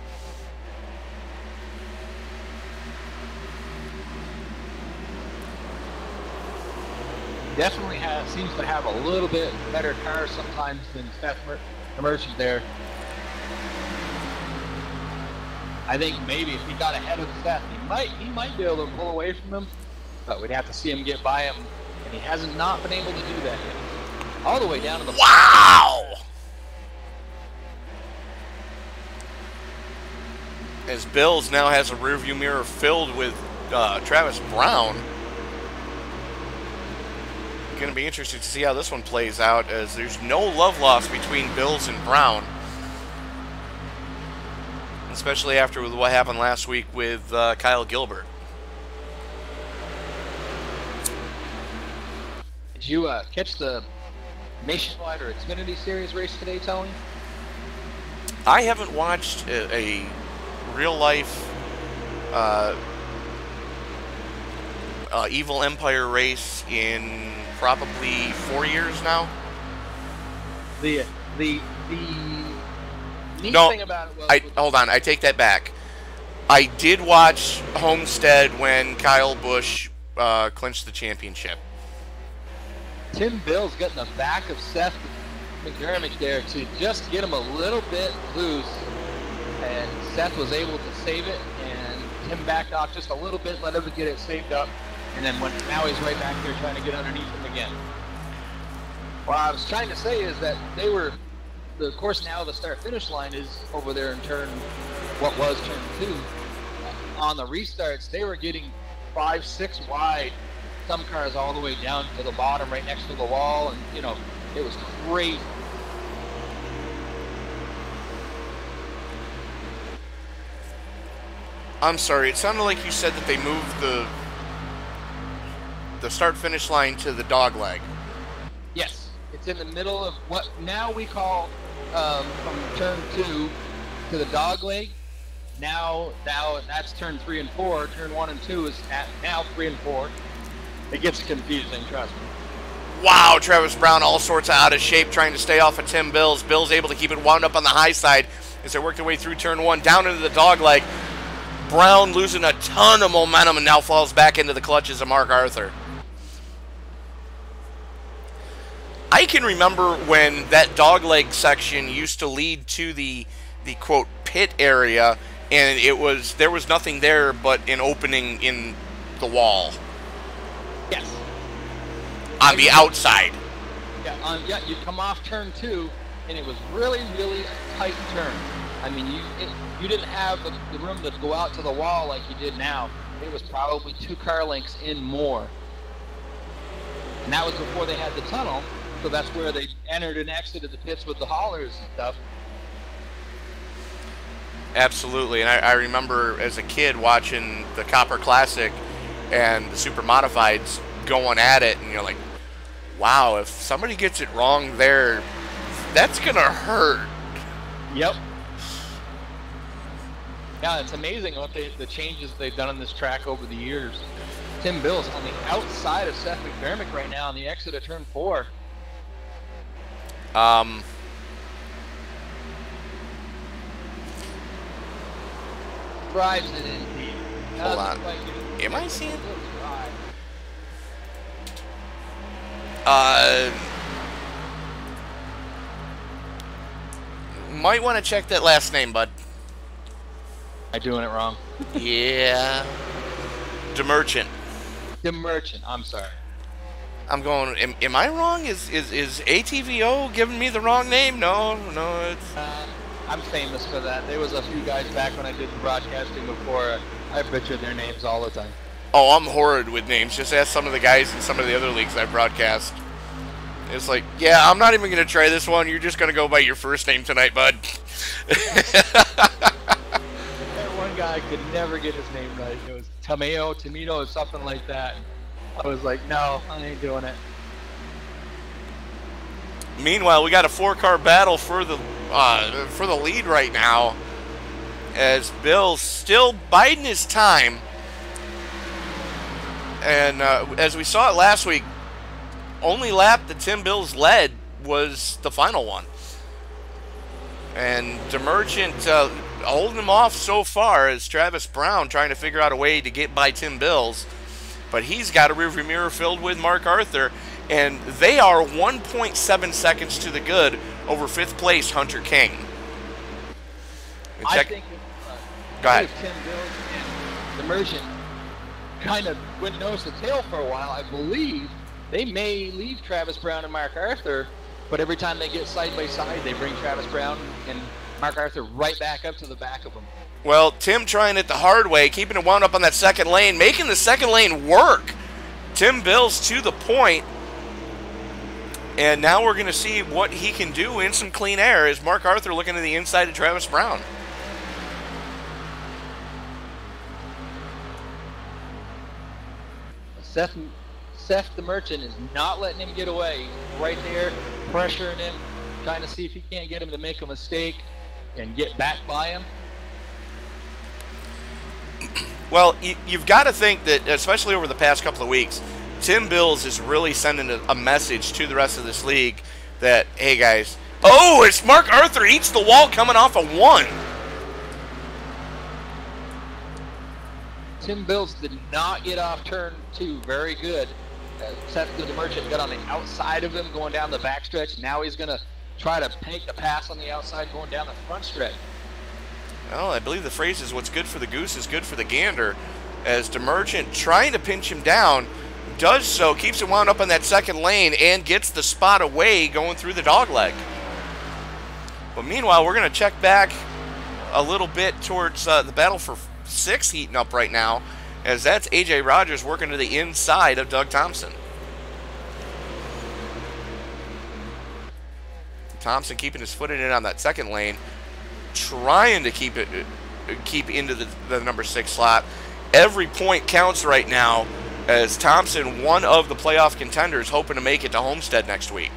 Definitely seems to have a little bit better car sometimes than Seth DeMerchant there. I think maybe if he got ahead of Seth, he might be able to pull away from him, but we'd have to see him get by him, and he hasn't not been able to do that yet. All the way down to the... Wow! As Bills now has a rearview mirror filled with Travis Brown. Going to be interesting to see how this one plays out, as there's no love lost between Bills and Brown. Especially after what happened last week with Kyle Gilbert. Did you catch the Nationwide or Xfinity Series race today, Tony? I haven't watched a real-life Evil Empire race in probably 4 years now. The neat thing about it was... Hold on, I take that back. I did watch Homestead when Kyle Busch clinched the championship. Tim Bill's got in the back of Seth McDermott there to just get him a little bit loose, and Seth was able to save it, and Tim backed off just a little bit, let him get it saved up, and then now he's right back there trying to get underneath him again. What I was trying to say is that of course now the start-finish line is over there in what was turn 2. On the restarts, they were getting 5, 6 wide. Some cars all the way down to the bottom right next to the wall, and it was crazy. I'm sorry, it sounded like you said that they moved the start-finish line to the dog leg. Yes, it's in the middle of what now we call from turn 2 to the dog leg. Now that's turn 3 and 4. Turn 1 and 2 is now 3 and 4. It gets confusing, trust me. Wow, Travis Brown all sorts of out of shape trying to stay off of Tim Bills. Bills able to keep it wound up on the high side as they work their way through turn 1, down into the dog leg. Brown losing a ton of momentum and now falls back into the clutches of Mark Arthur. I can remember when that dog leg section used to lead to the quote pit area, and there was nothing there but an opening in the wall. Yes. On the outside. Yeah, you come off turn 2, and it was really, really a tight turn. I mean, you didn't have the room to go out to the wall like you did now. It was probably 2 car lengths in more. And that was before they had the tunnel. So that's where they entered and exited the pits with the haulers and stuff. Absolutely, and I remember as a kid watching the Copper Classic and the Super Modifieds going at it, and you're like, wow, if somebody gets it wrong there, that's going to hurt. Yep. Yeah, it's amazing what the changes they've done on this track over the years. Tim Bill's on the outside of Seth McDermott right now on the exit of turn 4. Drives it in deep. Hold on. Am I seeing? Might want to check that last name, bud. Am I doing it wrong? Yeah. DeMerchant. DeMerchant, I'm sorry. I'm going, am I wrong? Is ATVO giving me the wrong name? No, it's... I'm famous for that. There was a few guys back when I did broadcasting before. I butchered their names all the time. Oh, I'm horrid with names. Just ask some of the guys in some of the other leagues I broadcast. It's like, yeah, I'm not even going to try this one. You're just going to go by your first name tonight, bud. One guy could never get his name right. It was Tomato, or something like that. I was like, no, I ain't doing it. Meanwhile, we got a 4-car battle for the lead right now, as Bill's still biding his time. And as we saw it last week, only lap that Tim Bills led was the final one. And DeMerchant holding him off so far as Travis Brown trying to figure out a way to get by Tim Bills. But he's got a rearview mirror filled with Mark Arthur, and they are 1.7 seconds to the good over 5th place Hunter King. I think Go ahead. Tim Bills and DeMerchant kind of went nose to tail for a while. I believe they may leave Travis Brown and Mark Arthur, but every time they get side by side, they bring Travis Brown and Mark Arthur right back up to the back of them. Well, Tim trying it the hard way, keeping it wound up on that second lane, making the second lane work. Tim Bills to the point. And now we're going to see what he can do in some clean air as Mark Arthur looking to the inside of Travis Brown. Seth DeMerchant is not letting him get away. He's right there, pressuring him, trying to see if he can't get him to make a mistake and get back by him. Well, you've got to think that, especially over the past couple of weeks, Tim Bills is really sending a message to the rest of this league that, hey guys, oh, it's Mark Arthur eats the wall coming off a 1. Tim Bills did not get off turn 2 very good. Seth DeMerchant got on the outside of him going down the backstretch. Now he's going to try to take the pass on the outside going down the front stretch. Well, I believe the phrase is what's good for the goose is good for the gander. As DeMerchant trying to pinch him down, does so, keeps it wound up on that second lane and gets the spot away going through the dogleg. But meanwhile, we're going to check back a little bit towards the battle for 6 heating up right now, as that's AJ Rogers working to the inside of Doug Thompson. Thompson keeping his foot in it on that second lane, trying to keep into the number 6 slot. Every point counts right now, as Thompson, one of the playoff contenders, hoping to make it to Homestead next week.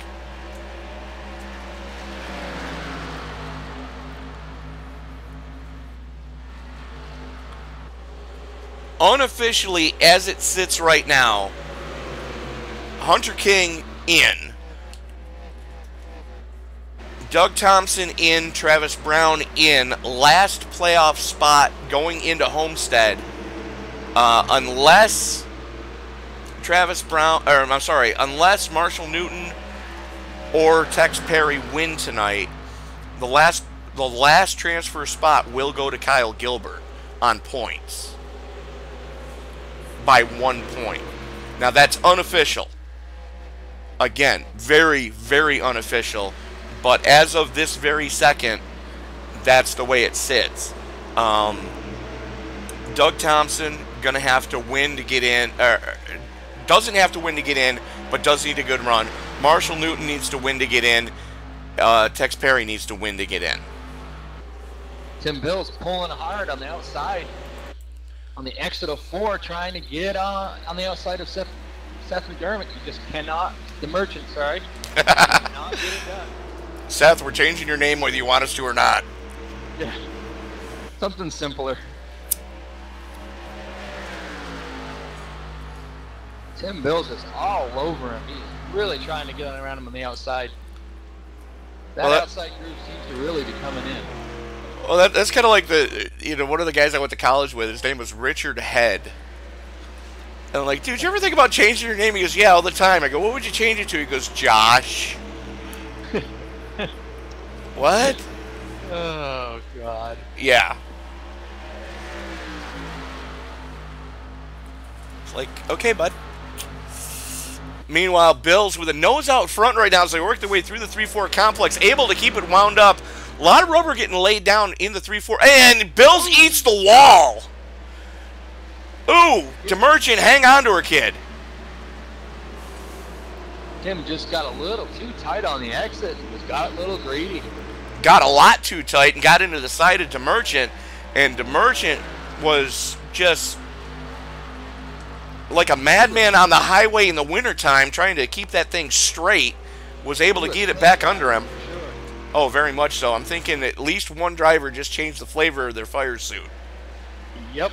Unofficially, as it sits right now, Hunter King in, Doug Thompson in, Travis Brown in, last playoff spot going into Homestead, unless unless Marshall Newton or Tex Perry win tonight, the last transfer spot will go to Kyle Gilbert on points by 1 point. Now that's unofficial. Again, very, very unofficial. But as of this very second, that's the way it sits. Doug Thompson gonna have to win to get in. Doesn't have to win to get in, but does need a good run. Marshall Newton needs to win to get in. Tex Perry needs to win to get in. Tim Bill's pulling hard on the outside. On the exit of 4, trying to get on the outside of Seth McDermott. You just cannot, the Merchant, sorry. Cannot get it done. Seth, we're changing your name whether you want us to or not. Yeah. Something simpler. Tim Bill's just all over him. He's really trying to get around him on the outside. That outside groove seems to really be coming in. Well, that's kind of like one of the guys I went to college with. His name was Richard Head. And I'm like, dude, you ever think about changing your name? He goes, yeah, all the time. I go, what would you change it to? He goes, Josh. What? Oh, God. Yeah. It's like, okay, bud. Meanwhile, Bills with a nose out front right now as they work their way through the 3-4 complex, able to keep it wound up. A lot of rubber getting laid down in the 3-4. And Bills eats the wall. Ooh, Demerchant, hang on to her, kid. Tim just got a little too tight on the exit. Just got a little greedy. Got a lot too tight and got into the side of Demerchant. And Demerchant was just like a madman on the highway in the wintertime trying to keep that thing straight. Was able to get it back under him. Oh, very much so. I'm thinking at least one driver just changed the flavor of their fire suit. Yep.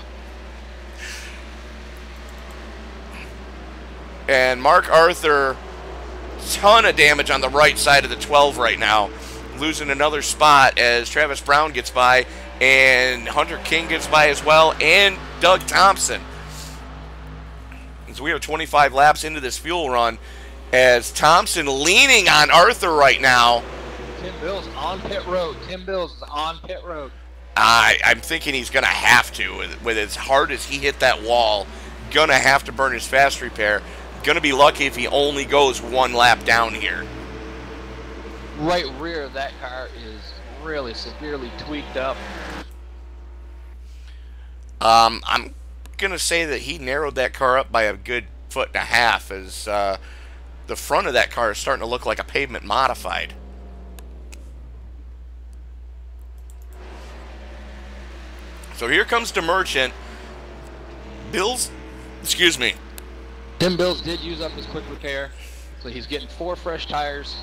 And Mark Arthur, ton of damage on the right side of the 12 right now. Losing another spot as Travis Brown gets by and Hunter King gets by as well, and Doug Thompson. So we have 25 laps into this fuel run as Thompson leaning on Arthur right now. Tim Bill's on pit road. Tim Bill's is on pit road. I'm thinking he's going to have to, with as hard as he hit that wall, going to have to burn his fast repair. Going to be lucky if he only goes one lap down here. Right rear of that car is really severely tweaked up. I'm going to say that he narrowed that car up by a good 1.5 feet as the front of that car is starting to look like a pavement modified. So here comes Demerchant. Tim Bills did use up his quick repair, so he's getting 4 fresh tires.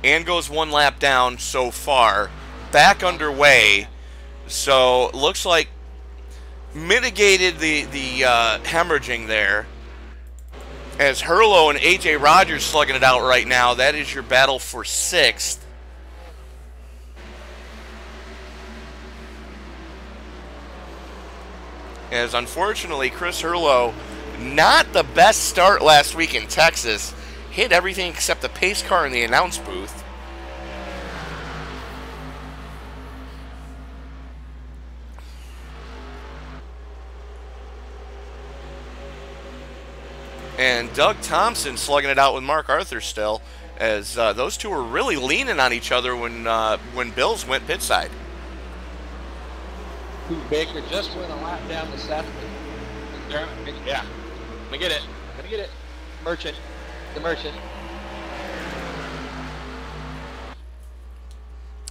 And goes one lap down so far. Back underway. So looks like mitigated the hemorrhaging there. As Herlo and AJ Rogers slugging it out right now. That is your battle for 6th. As unfortunately, Chris Herlo, not the best start last week in Texas, hit everything except the pace car in the announce booth. And Doug Thompson slugging it out with Mark Arthur still, as those two were really leaning on each other when Bills went pit side. Baker just went a lap down to Seth. Yeah. Gonna get it. Merchant. The Merchant.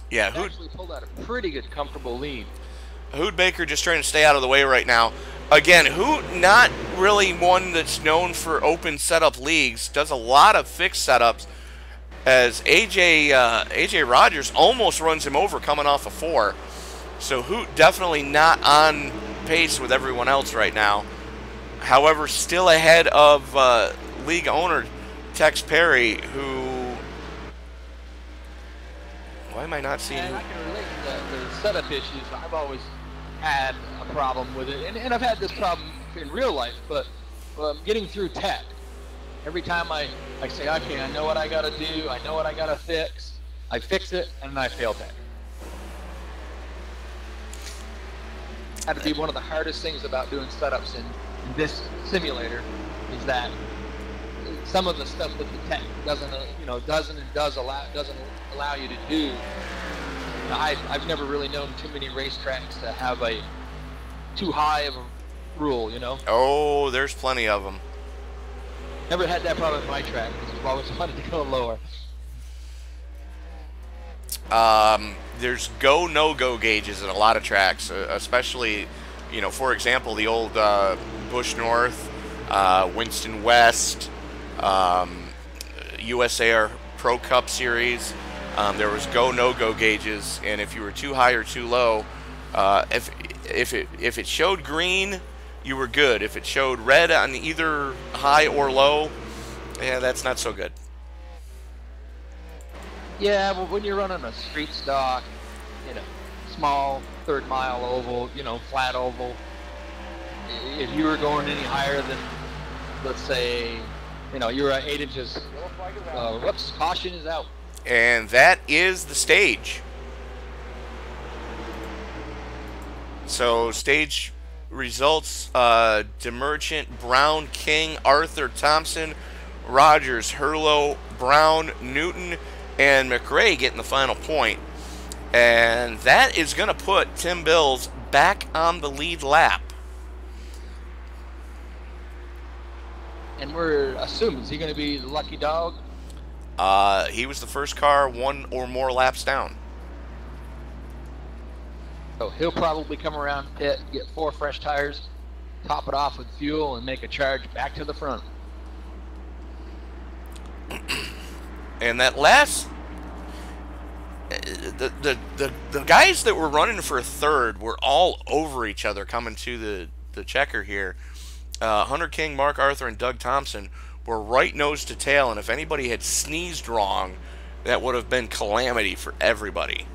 Yeah, Hood actually pulled out a pretty good, comfortable lead. Hood Baker just trying to stay out of the way right now. Again, Hood not really one that's known for open setup leagues. Does a lot of fixed setups. As AJ Rogers almost runs him over coming off of 4. So Hoot definitely not on pace with everyone else right now. However, still ahead of league owner Tex Perry, who... Why am I not seeing... And I can relate to the setup issues. I've always had a problem with it. And I've had this problem in real life, but getting through tech. Every time I say, okay, I know what I got to do, I know what I got to fix, I fix it, and then I fail tech. Had to be one of the hardest things about doing setups in this simulator is that some of the stuff that the tech doesn't allow you to do. I've never really known too many racetracks to have a too high of a rule, you know. Oh, there's plenty of them. Never had that problem at my track. I've always wanted to go lower. There's go, no-go gauges in a lot of tracks, especially, you know, for example, the old Busch North, Winston West, USAR Pro Cup Series. There was go, no-go gauges, and if you were too high or too low, if it showed green, you were good. If it showed red on either high or low, yeah, that's not so good. Yeah, but when you're running a street stock, you know, small third mile oval, you know, flat oval, if you were going any higher than, let's say, you know, you were at 8 inches, whoops, caution is out. And that is the stage. So stage results, DeMerchant, Brown, King, Arthur, Thompson, Rogers, Hurlow, Brown, Newton, and McRae getting the final point. And that is going to put Tim Bills back on the lead lap. And we're assuming, is he going to be the lucky dog? He was the first car 1 or more laps down. So he'll probably come around pit, get 4 fresh tires, top it off with fuel, and make a charge back to the front. And that last, the guys that were running for third were all over each other coming to the checker here. Hunter King, Mark Arthur, and Doug Thompson were right nose to tail, and if anybody had sneezed wrong, that would have been calamity for everybody.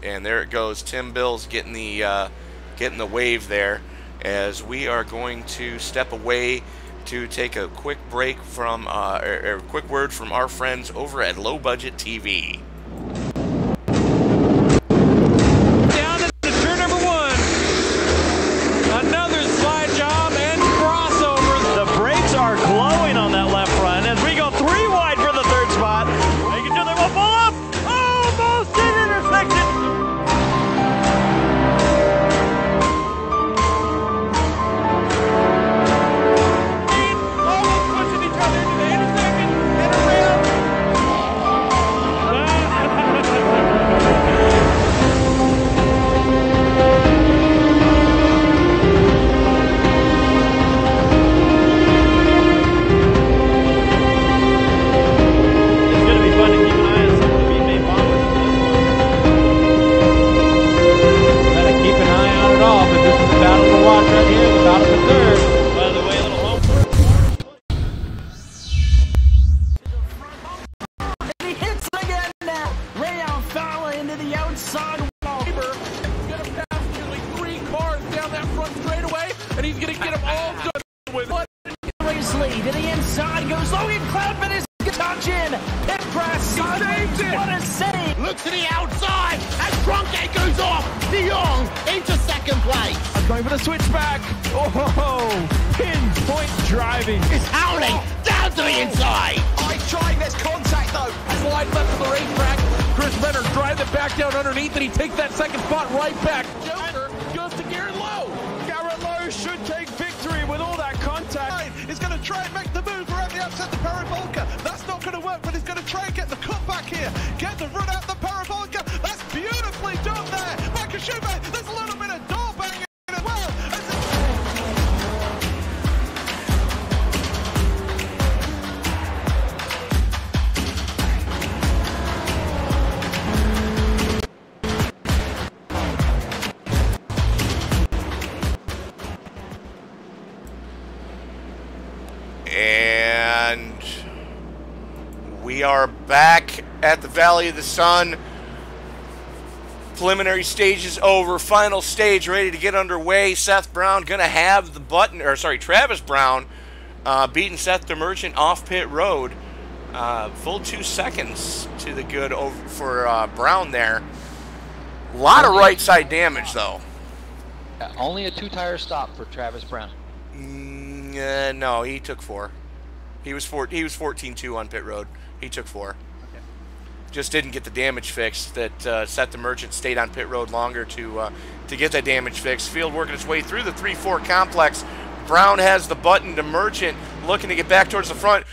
And there it goes, Tim Bills getting the wave there, as we are going to step away to take a quick break from a quick word from our friends over at Low Budget TV. Down to turn number 1. Another slide job and crossover. The brakes are glowing on that left front as we go 3 wide for the 3rd spot. Making sure they won't pull up. Almost an intersection. And we are back at the Valley of the Sun. Preliminary stage is over. Final stage ready to get underway. Seth Brown going to have the button, or sorry, Travis Brown beating Seth DeMerchant off pit road. Full 2 seconds to the good over for Brown there. A lot of right side damage though. Only a 2-tire stop for Travis Brown. No, he took 4. He was 14-2 on pit road. He took 4. Okay. Just didn't get the damage fixed. That Seth DeMerchant stayed on pit road longer to get that damage fixed. Field working its way through the 3-4 complex. Brown has the button. DeMerchant looking to get back towards the front.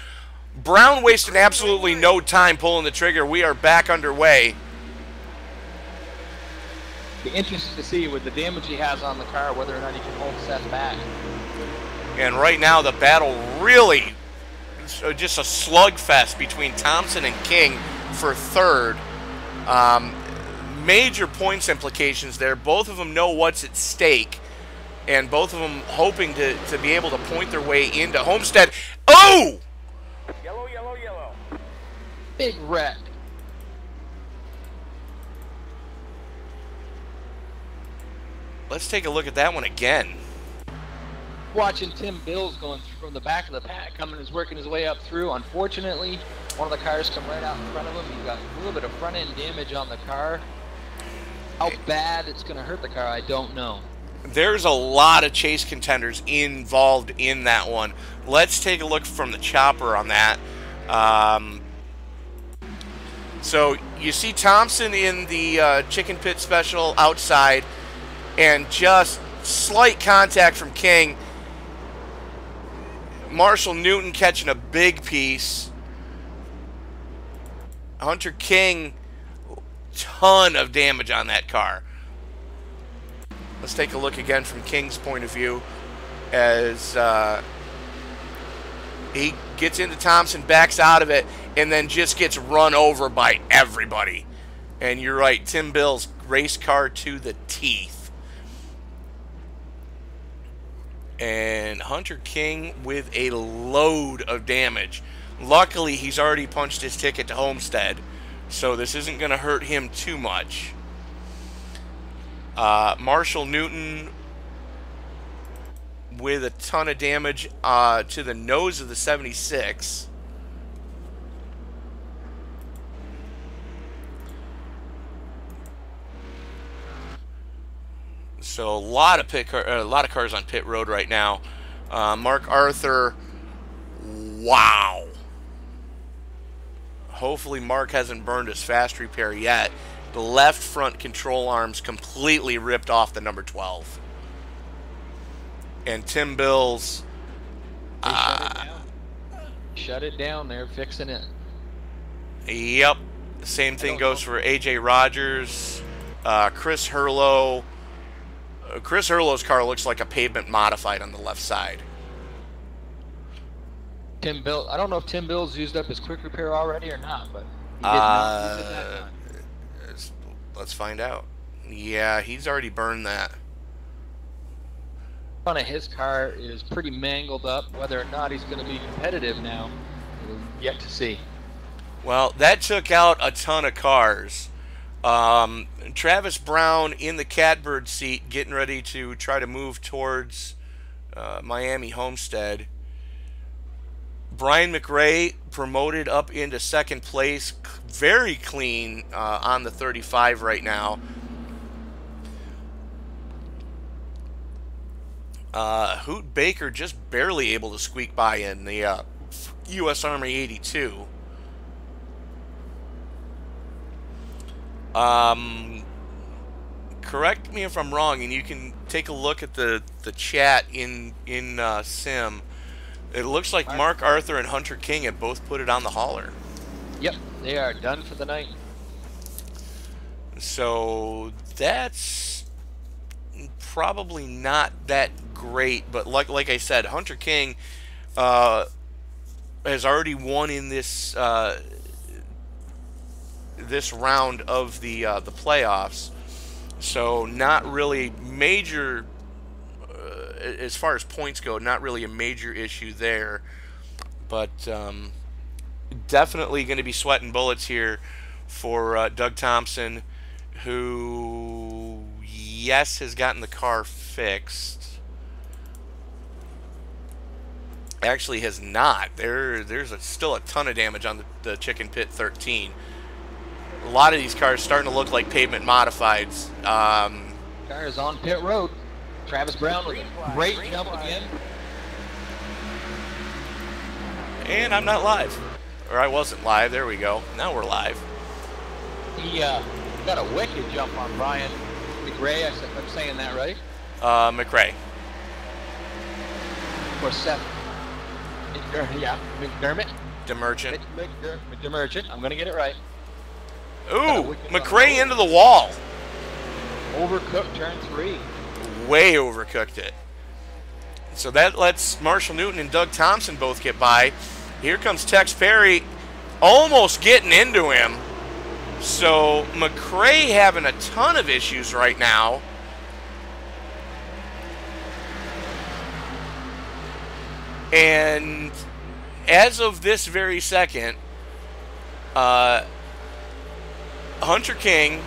Brown wasted absolutely no time pulling the trigger. We are back underway. Be interested to see with the damage he has on the car whether or not he can hold Seth back. And right now the battle really just a slugfest between Thompson and King for third. Major points implications there. Both of them know what's at stake, and both of them hoping to be able to point their way into Homestead. Oh! Yellow, yellow, yellow. Big wreck. Let's take a look at that one again. Watching Tim Bills going from the back of the pack, working his way up through. Unfortunately, one of the cars come right out in front of him. He got a little bit of front end damage on the car. How bad it's going to hurt the car, I don't know. There's a lot of chase contenders involved in that one. Let's take a look from the chopper on that. So you see Thompson in the chicken pit special outside, and just slight contact from King. Marshall Newton catching a big piece. Hunter King, ton of damage on that car. Let's take a look again from King's point of view as he gets into Thompson, backs out of it, and then just gets run over by everybody. And you're right, Tim Bill's race car to the teeth. And Hunter King with a load of damage. Luckily, he's already punched his ticket to Homestead, so this isn't going to hurt him too much. Marshall Newton with a ton of damage to the nose of the 76. So a lot of cars on pit road right now. Mark Arthur, wow. Hopefully Mark hasn't burned his fast repair yet. The left front control arms completely ripped off the number 12. And Tim Bills, shut it down. They're fixing it. Yep. The same thing goes for AJ Rogers, Chris Hurlow. Chris Hurlow's car looks like a pavement modified on the left side. Tim Bill, I don't know if Tim Bill's used up his quick repair already or not, but he did not use it that time. Let's find out. Yeah, he's already burned that. Front of his car is pretty mangled up. Whether or not he's going to be competitive now, we'll yet to see. Well, that took out a ton of cars. Travis Brown in the catbird seat, getting ready to try to move towards Miami Homestead. Brian McRae promoted up into second place, very clean on the 35 right now. Hoot Baker just barely able to squeak by in the U.S. Army 82. Correct me if I'm wrong, and you can take a look at the chat in Sim. It looks like Mark Arthur and Hunter King have both put it on the hauler. Yep, they are done for the night. So that's probably not that great, but like I said, Hunter King has already won in this this round of the playoffs. So not really major. As far as points go, not really a major issue there, but definitely going to be sweating bullets here for Doug Thompson, who, yes, has gotten the car fixed. Actually has not. There's still a ton of damage on the Chicken Pit 13. A lot of these cars starting to look like pavement modifieds. Car is on pit road. Travis Brown with a great jump again. And I'm not live. Or I wasn't live. There we go. Now we're live. He got a wicked jump on Brian McRae. I'm saying that right? McRae. Of course, Seth Yeah, McDermott. DeMerchant. DeMerchant. I'm going to get it right. Ooh, McRae into the wall. Overcooked turn 3. Way overcooked it. So that lets Marshall Newton and Doug Thompson both get by. Here comes Tex Perry almost getting into him. So McRae having a ton of issues right now. And as of this very second, Hunter King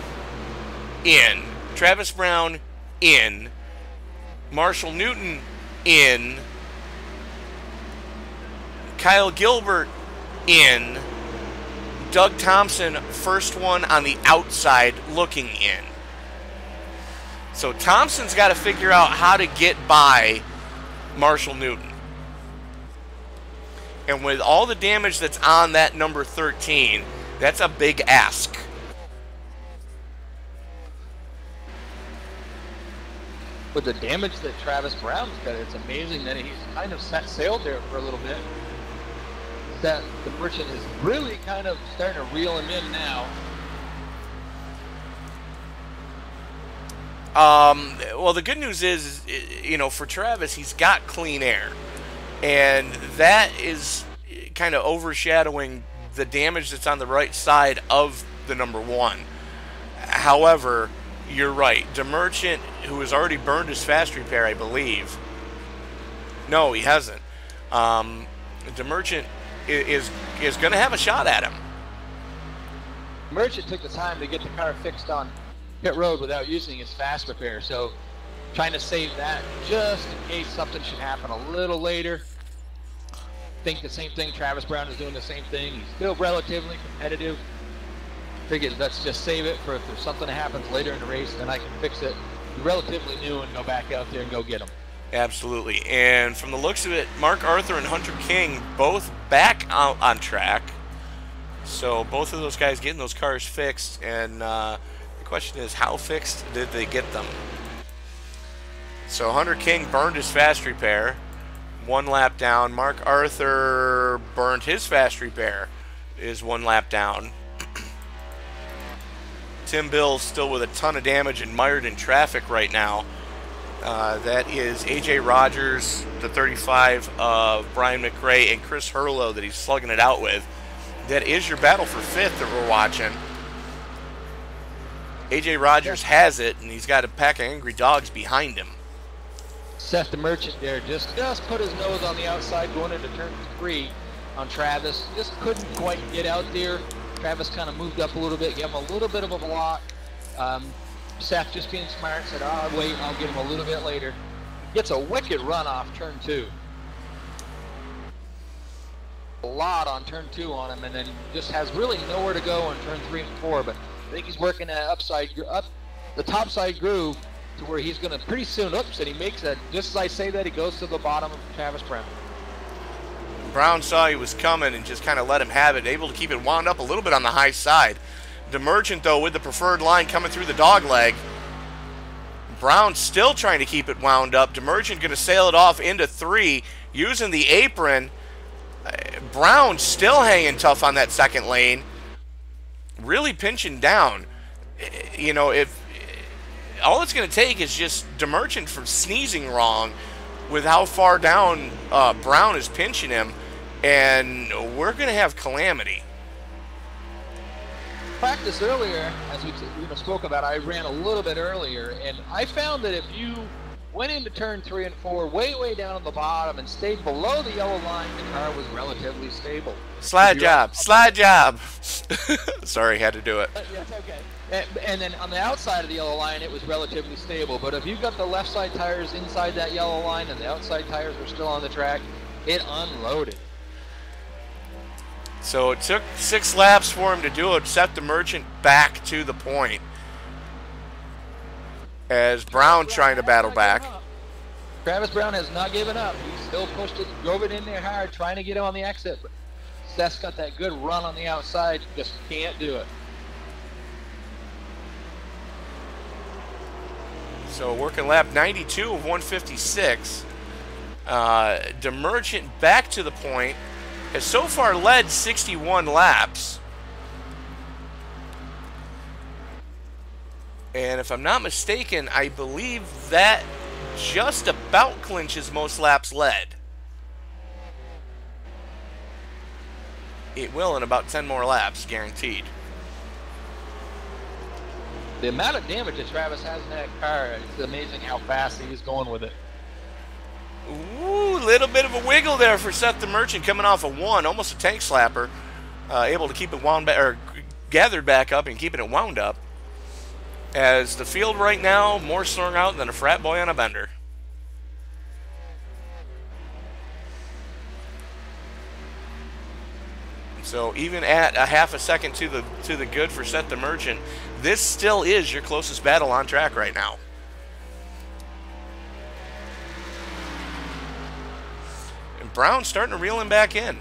in, Travis Brown in, Marshall Newton in, Kyle Gilbert in, Doug Thompson first one on the outside looking in. So Thompson's got to figure out how to get by Marshall Newton. And with all the damage that's on that number 13, that's a big ask. With the damage that Travis Brown's got, it's amazing that he's kind of set sail there for a little bit. That the merchant is really kind of starting to reel him in now. Well, the good news is, you know, for Travis, he's got clean air. And that is kind of overshadowing the damage that's on the right side of the number 1. However, you're right. DeMerchant, who has already burned his fast repair, I believe. No, he hasn't. DeMerchant is going to have a shot at him. Merchant took the time to get the car fixed on pit road without using his fast repair, so trying to save that just in case something should happen a little later. Think the same thing. Travis Brown is doing the same thing. He's still relatively competitive. Figured let's just save it for if there's something that happens later in the race, then I can fix it. Be relatively new and go back out there and go get him. Absolutely. And from the looks of it, Mark Arthur and Hunter King both back out on track. So both of those guys getting those cars fixed. And the question is, how fixed did they get them? So Hunter King burned his fast repair. 1 lap down. Mark Arthur burned his fast repair. Is 1 lap down. Tim Bill's still with a ton of damage and mired in traffic right now. That is A.J. Rogers, the 35 of Brian McRae, and Chris Hurlow that he's slugging it out with. That is your battle for 5th that we're watching. A.J. Rogers has it, and he's got a pack of angry dogs behind him. Seth the Merchant there just put his nose on the outside going into turn 3 on Travis. Just couldn't quite get out there. Travis kind of moved up a little bit, gave him a little bit of a block. Seth just being smart said, oh, wait, I'll get him a little bit later. Gets a wicked run off turn 2. A lot on turn 2 on him, and then just has really nowhere to go on turn 3 and 4, but I think he's working that up the top side groove to where he's going to pretty soon, and he makes that, just as I say that, he goes to the bottom of Travis Brown. Brown saw he was coming and just kind of let him have it, able to keep it wound up a little bit on the high side. DeMerchant, though, with the preferred line coming through the dog leg. Brown still trying to keep it wound up. DeMerchant going to sail it off into 3 using the apron. Brown still hanging tough on that second lane. Really pinching down. You know, if all it's going to take is just DeMerchant from sneezing wrong with how far down Brown is pinching him, and we're going to have calamity. Practice earlier, as we spoke about, I ran a little bit earlier, and I found that if you went into turn 3 and 4 way down on the bottom and stayed below the yellow line, the car was relatively stable. Slide job. Sorry, had to do it. Yes, okay. And then on the outside of the yellow line, it was relatively stable. But if you got the left side tires inside that yellow line and the outside tires were still on the track, it unloaded. So it took 6 laps for him to do it, set the Merchant back to the point. As Brown trying to battle back. Travis Brown has not given up. He still pushed it, drove it in there hard, trying to get him on the exit. But Seth's got that good run on the outside, just can't do it. So working lap 92 of 156. DeMerchant back to the point, has so far led 61 laps. And if I'm not mistaken, I believe that just about clinches most laps led. It will in about 10 more laps, guaranteed. The amount of damage that Travis has in that car, it's amazing how fast he's going with it. Ooh, little bit of a wiggle there for Seth DeMerchant coming off a 1, almost a tank slapper. Able to keep it wound back, or gathered back up and keeping it wound up. As the field right now, more strung out than a frat boy on a bender. So even at a half a second to the good for Seth DeMerchant, this still is your closest battle on track right now. And Brown's starting to reel him back in,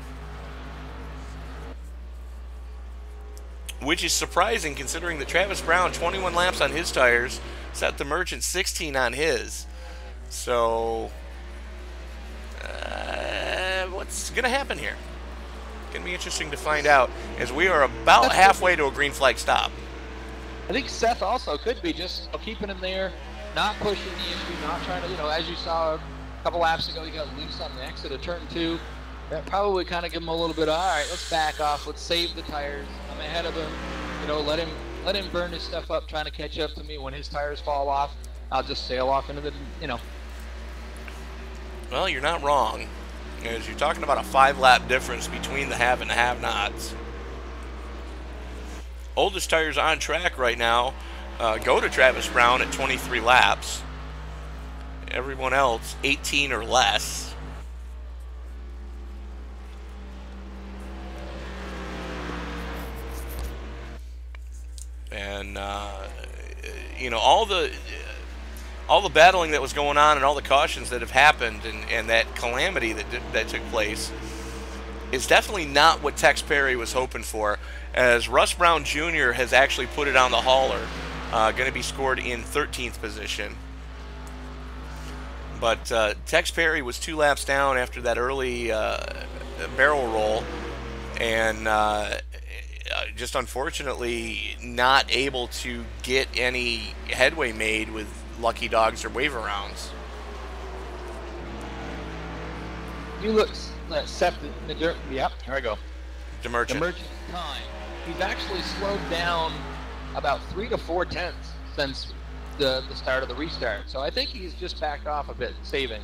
which is surprising considering that Travis Brown 21 laps on his tires, Seth DeMerchant 16 on his. So what's going to happen here? Going to be interesting to find out, as we are about halfway to a green flag stop. I think Seth also could be just keeping him there, not pushing the issue, not trying to, as you saw a couple laps ago, he got loose on the exit of turn 2. That probably kind of give him a little bit of, all right, let's back off, let's save the tires. I'm ahead of him, let him burn his stuff up, trying to catch up to me. When his tires fall off, I'll just sail off into the, Well, you're not wrong, as you're talking about a 5-lap difference between the have and the have-nots. Oldest tires on track right now go to Travis Brown at 23 laps. Everyone else 18 or less. And all the battling that was going on and all the cautions that have happened and that calamity that took place is definitely not what Tex Perry was hoping for, as Russ Brown Jr. has actually put it on the hauler, going to be scored in 13th position. But Tex Perry was 2 laps down after that early barrel roll, and just unfortunately not able to get any headway made with lucky dogs or waiver rounds. You look at Seth, yep, here I go. DeMerchant time. He's actually slowed down about 3 to 4 tenths since the start of the restart. So I think he's just backed off a bit, saving.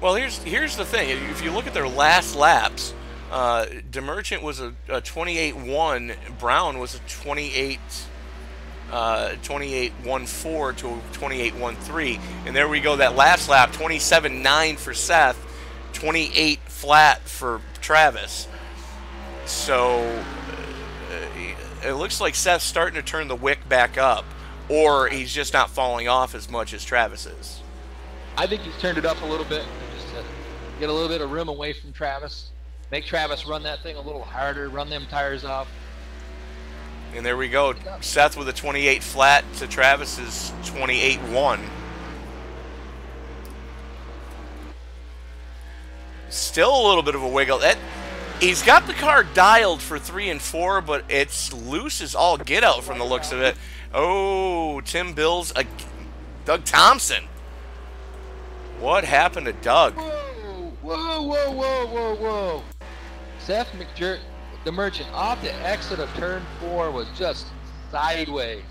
Well, here's the thing. If you look at their last laps, DeMerchant was a 28.1, Brown was a 28.14 to a 28.13, and there we go. That last lap, 27.9 for Seth, 28 flat for Travis. So it looks like Seth's starting to turn the wick back up, or he's just not falling off as much as Travis is. I think he's turned it up a little bit just to get a little bit of room away from Travis. Make Travis run that thing a little harder, run them tires off. And there we go. Seth with a 28 flat to Travis's 28.1. Still a little bit of a wiggle. He's got the car dialed for 3 and 4, but it's loose as all get out from the looks of it. Oh, Tim Bills, Doug Thompson. What happened to Doug? Whoa. Seth DeMerchant off the exit of turn 4 was just sideways.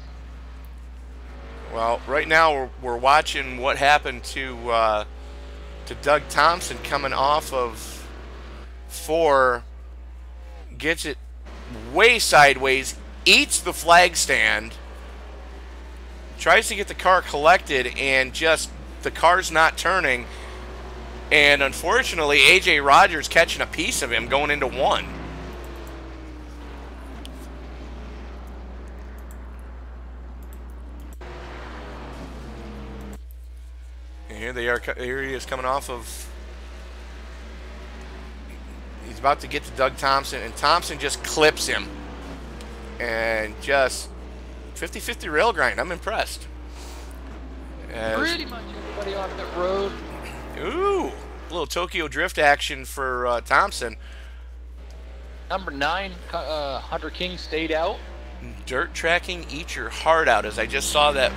Well, right now we're watching what happened to Doug Thompson coming off of 4, gets it way sideways, eats the flag stand, tries to get the car collected, and just the car's not turning. And unfortunately, A.J. Rogers catching a piece of him going into 1. And here they are. Here he is coming off of. He's about to get to Doug Thompson, and Thompson just clips him. And just 50-50 rail grind. I'm impressed. Pretty much everybody on that road. Ooh. A little Tokyo Drift action for Thompson. Number 9, Hunter King stayed out. Dirt tracking, eat your heart out, as I just saw that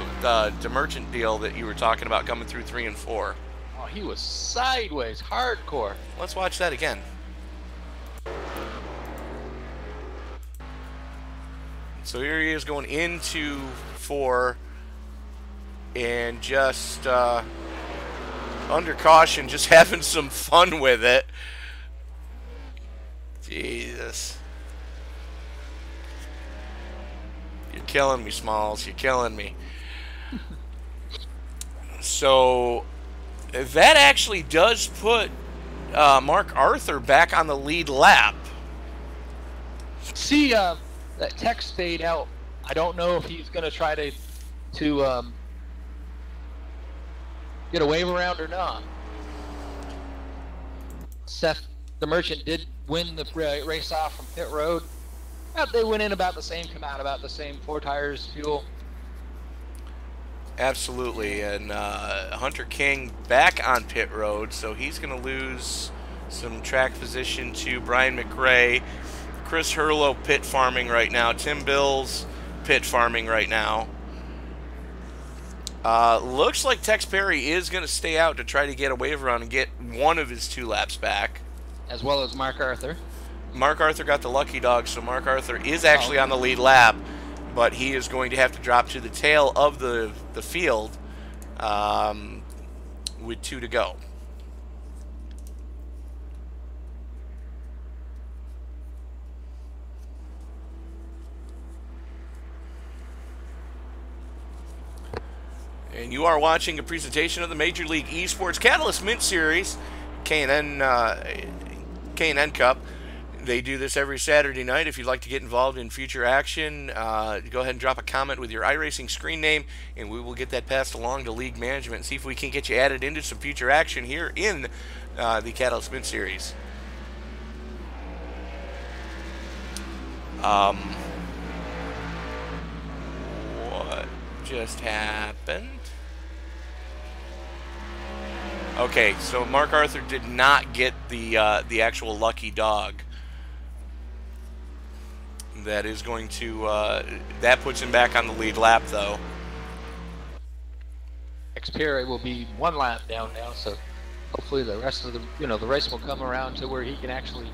DeMerchant deal that you were talking about coming through 3 and 4. Oh, he was sideways, hardcore. Let's watch that again. So here he is going into 4 and just under caution, just having some fun with it. Jesus. You're killing me, Smalls. You're killing me. So that actually does put Mark Arthur back on the lead lap. See, that Tech stayed out. I don't know if he's going to try to get a wave around or not. Seth, the Merchant, did win the race off from pit road. They went in about the same, come out about the same, 4 tires, fuel. Absolutely, and Hunter King back on pit road, so he's going to lose some track position to Brian McRae. Chris Hurlow pit farming right now. Tim Bills pit farming right now. Looks like Tex Perry is going to stay out to try to get a wave run and get one of his 2 laps back. As well as Mark Arthur. Mark Arthur got the lucky dog, so Mark Arthur is actually on the lead lap, but he is going to have to drop to the tail of the field with 2 to go. And you are watching a presentation of the Major League Esports Catalyst Mint Series, K&N Cup. They do this every Saturday night. If you'd like to get involved in future action, go ahead and drop a comment with your iRacing screen name, and we will get that passed along to league management and see if we can get you added into some future action here in the Catalyst Mint Series. What just happened? Okay, so Mark Arthur did not get the actual lucky dog. That is going to that puts him back on the lead lap, though. Xperia will be 1 lap down now, so hopefully the rest of the the race will come around to where he can actually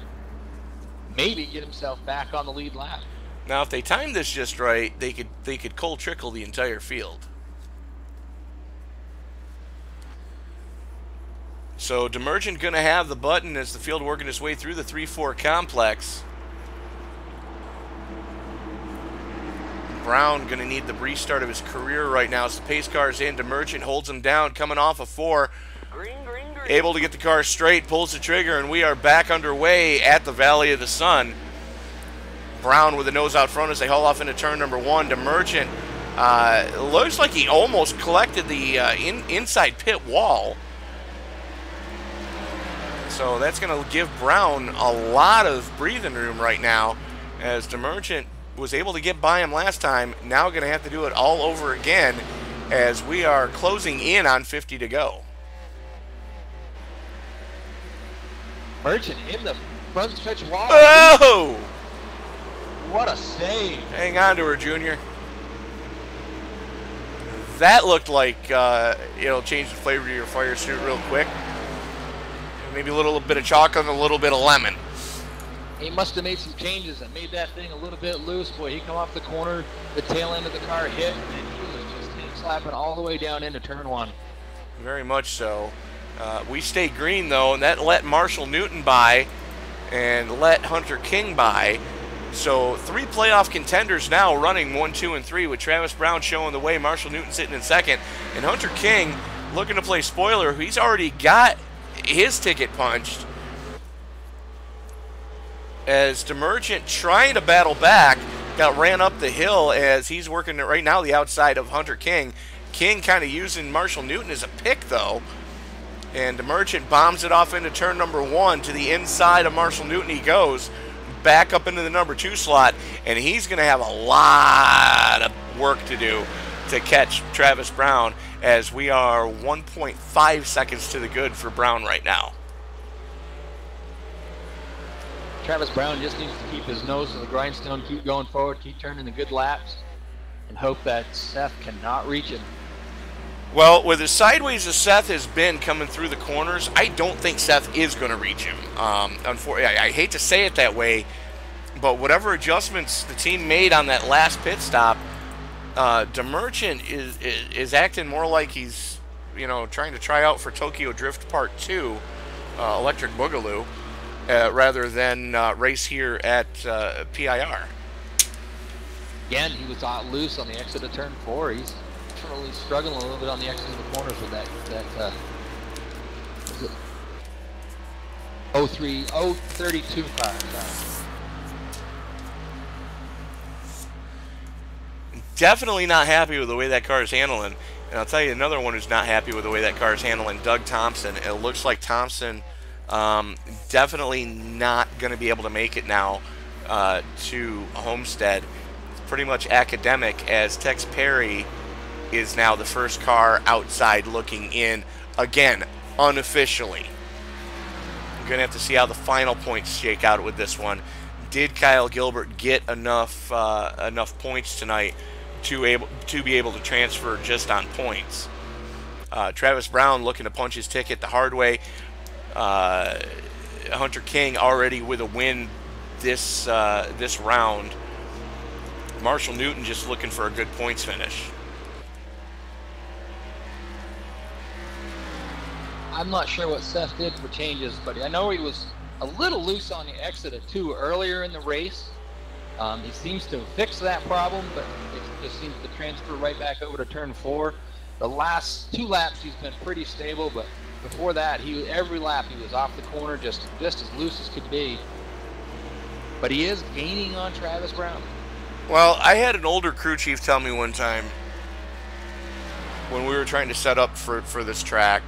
maybe get himself back on the lead lap. Now, if they time this just right, they could cold trickle the entire field. So Demergent going to have the button as the field working its way through the 3-4 complex. Brown going to need the restart of his career right now as the pace car is in. Demergent holds him down, coming off of 4. Green. Able to get the car straight, pulls the trigger, and we are back underway at the Valley of the Sun. Brown with the nose out front as they haul off into turn number 1. Demergent looks like he almost collected the inside pit wall. So that's going to give Brown a lot of breathing room right now, as Demergent was able to get by him last time. Now going to have to do it all over again as we are closing in on 50 to go. Merchant in the front stretch wall. Oh! What a save. Hang on to her, Junior. That looked like it'll change the flavor of your fire suit real quick. Maybe a little bit of chocolate and a little bit of lemon. He must have made some changes that made that thing a little bit loose. Boy, he come off the corner, the tail end of the car hit, and he was just slapping all the way down into turn 1. Very much so. We stayed green, though, and that let Marshall Newton by and let Hunter King by. So 3 playoff contenders now running 1, 2, and 3 with Travis Brown showing the way, Marshall Newton sitting in second, and Hunter King looking to play spoiler. He's already got his ticket punched, as Demergent trying to battle back got ran up the hill as he's working right now the outside of Hunter King. King kind of using Marshall Newton as a pick, though, and Demergent bombs it off into turn number 1 to the inside of Marshall Newton. He goes back up into the number 2 slot, and he's going to have a lot of work to do to catch Travis Brown, as we are 1.5 seconds to the good for Brown right now. Travis Brown just needs to keep his nose to the grindstone, keep going forward, keep turning the good laps, and hope that Seth cannot reach him. Well, with as sideways as Seth has been coming through the corners, I don't think Seth is going to reach him. Unfortunately, I hate to say it that way, but whatever adjustments the team made on that last pit stop, DeMerchant is acting more like he's, trying to try out for Tokyo Drift Part 2, Electric Boogaloo, rather than race here at PIR. Again, he was loose on the exit of turn 4. He's definitely struggling a little bit on the exit of the corners with that 032 car. Definitely not happy with the way that car is handling. And I'll tell you another one who's not happy with the way that car is handling, Doug Thompson. It looks like Thompson definitely not going to be able to make it now to Homestead. It's pretty much academic, as Tex Perry is now the first car outside looking in, again, unofficially. We're going to have to see how the final points shake out with this one. Did Kyle Gilbert get enough points tonight to be able to transfer just on points? Travis Brown looking to punch his ticket the hard way. Hunter King already with a win this round. Marshall Newton just looking for a good points finish. I'm not sure what Seth did for changes, but I know he was a little loose on the exit of 2 earlier in the race. He seems to have fixed that problem, but it just seems to transfer right back over to turn 4. The last 2 laps he's been pretty stable, but before that, every lap he was off the corner just as loose as could be. But he is gaining on Travis Brown. Well, I had an older crew chief tell me one time when we were trying to set up for this track,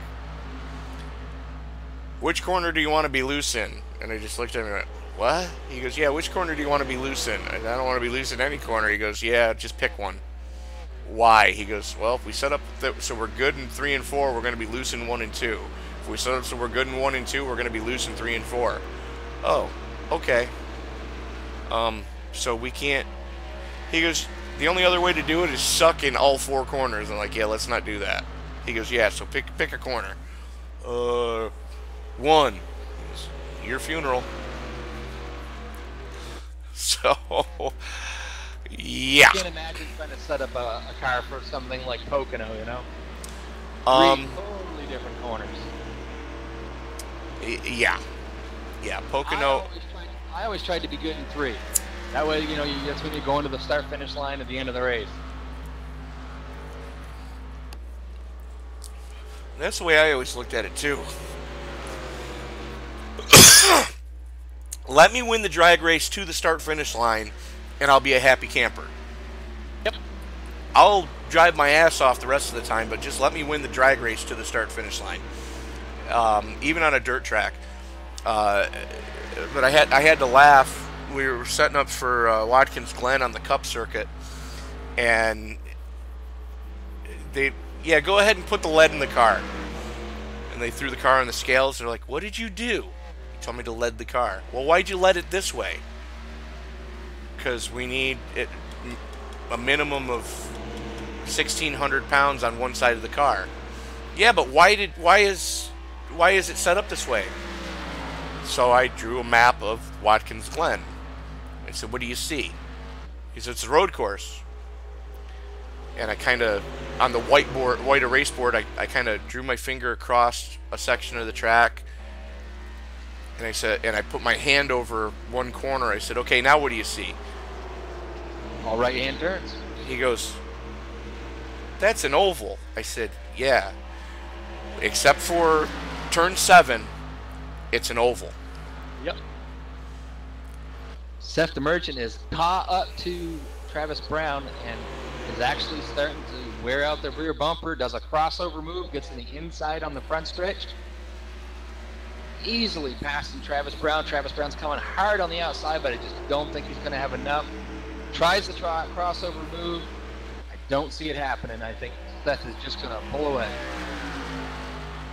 which corner do you want to be loose in? And I just looked at him and went, what? He goes, yeah, which corner do you want to be loose in? I don't want to be loose in any corner. He goes, yeah, just pick one. Why? He goes, well, if we set up so we're good in 3 and 4, we're going to be loose in 1 and 2. If we set up so we're good in 1 and 2, we're going to be loose in 3 and 4. Oh, okay. So we can't. He goes, the only other way to do it is suck in all 4 corners. I'm like, yeah, let's not do that. He goes, yeah, so pick a corner. 1. He goes, your funeral. So, yeah. I can't imagine trying to set up a car for something like Pocono, 3 totally different corners. Yeah. Yeah, Pocono. I always tried to be good in 3. That way, that's when you go into the start-finish line at the end of the race. That's the way I always looked at it, too. Let me win the drag race to the start-finish line, and I'll be a happy camper. Yep. I'll drive my ass off the rest of the time, but just let me win the drag race to the start-finish line. Even on a dirt track. But I had to laugh. We were setting up for Watkins Glen on the Cup circuit, and go ahead and put the lead in the car. And they threw the car on the scales. They're like, what did you do? You told me to lead the car. Well, why'd you lead it this way? Because we need a minimum of 1,600 pounds on one side of the car. Yeah, but why is it set up this way? So I drew a map of Watkins Glen. I said, what do you see? He said, it's a road course. And I kind of, on the white erase board, I kind of drew my finger across a section of the track. And I said, and I put my hand over one corner. I said, okay, now what do you see? All right-hand turns. He goes, that's an oval. I said, yeah. Except for turn 7, it's an oval. Yep. Seth DeMerchant is caught up to Travis Brown and is actually starting to wear out the rear bumper, does a crossover move, gets in the inside on the front stretch. Easily passing Travis Brown. Travis Brown's coming hard on the outside, but I just don't think he's going to have enough. Tries the crossover move. I don't see it happening. I think Seth is just going to pull away.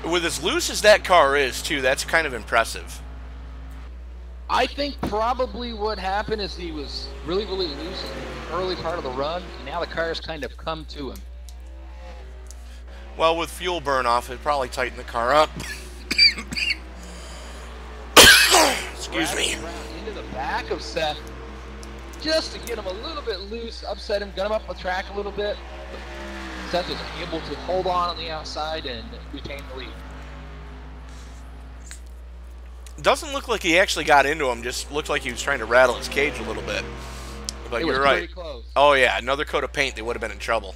With as loose as that car is, too, that's kind of impressive. I think probably what happened is he was really, really loose in the early part of the run, and now the car's kind of come to him. Well, with fuel burn off, it probably tightened the car up. Excuse me. Into the back of Seth, just to get him a little bit loose, upset him, got him up the track a little bit. But Seth was able to hold on the outside and retain the lead. Doesn't look like he actually got into him. Just looked like he was trying to rattle his cage a little bit. But you're right. Pretty close. Oh yeah, another coat of paint, they would have been in trouble.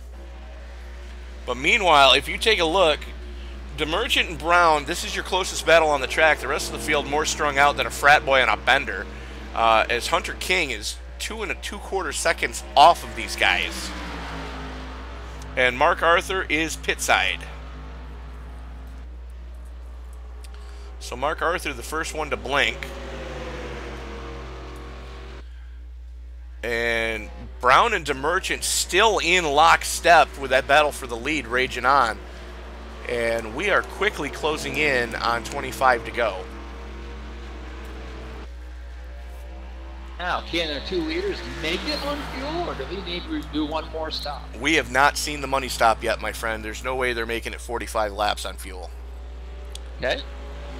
But meanwhile, if you take a look, DeMerchant and Brown, this is your closest battle on the track. The rest of the field more strung out than a frat boy on a bender. As Hunter King is 2 2/4 seconds off of these guys. And Mark Arthur is pit side. So Mark Arthur, the first one to blink. And Brown and DeMerchant still in lockstep with that battle for the lead raging on. And we are quickly closing in on 25 to go. Now, can our 2 leaders make it on fuel, or do they need to do one more stop? We have not seen the money stop yet, my friend. There's no way they're making it 45 laps on fuel. Okay.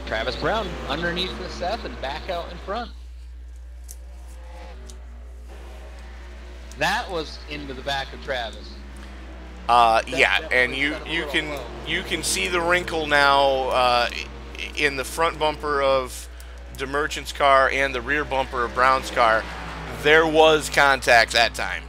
Travis Brown underneath the Seth and back out in front. That was into the back of Travis. Yeah, and you can see the wrinkle now in the front bumper of DeMerchant's car and the rear bumper of Brown's car. There was contact that time.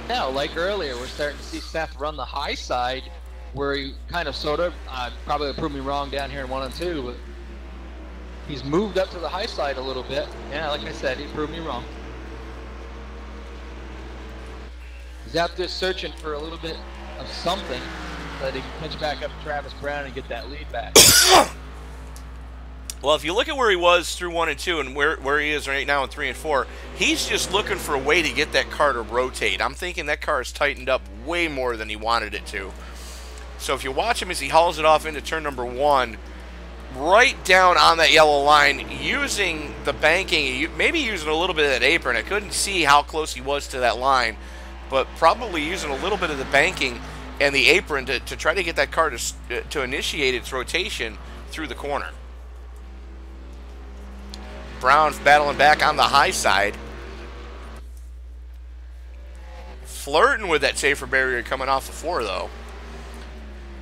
Now, like earlier, we're starting to see Seth run the high side, where he kind of sort of probably proved me wrong down here in 1 and 2, but he's moved up to the high side a little bit. Yeah, like I said, he proved me wrong. He's out there searching for a little bit of something so that he can pitch back up to Travis Brown and get that lead back. Well, if you look at where he was through 1 and 2 and where he is right now in 3 and 4, he's just looking for a way to get that car to rotate. I'm thinking that car is tightened up way more than he wanted it to. So if you watch him as he hauls it off into turn number 1, right down on that yellow line, using the banking, maybe using a little bit of that apron. I couldn't see how close he was to that line, but probably using a little bit of the banking and the apron to try to get that car to initiate its rotation through the corner. Brown's battling back on the high side. Flirting with that safer barrier coming off the 4, though.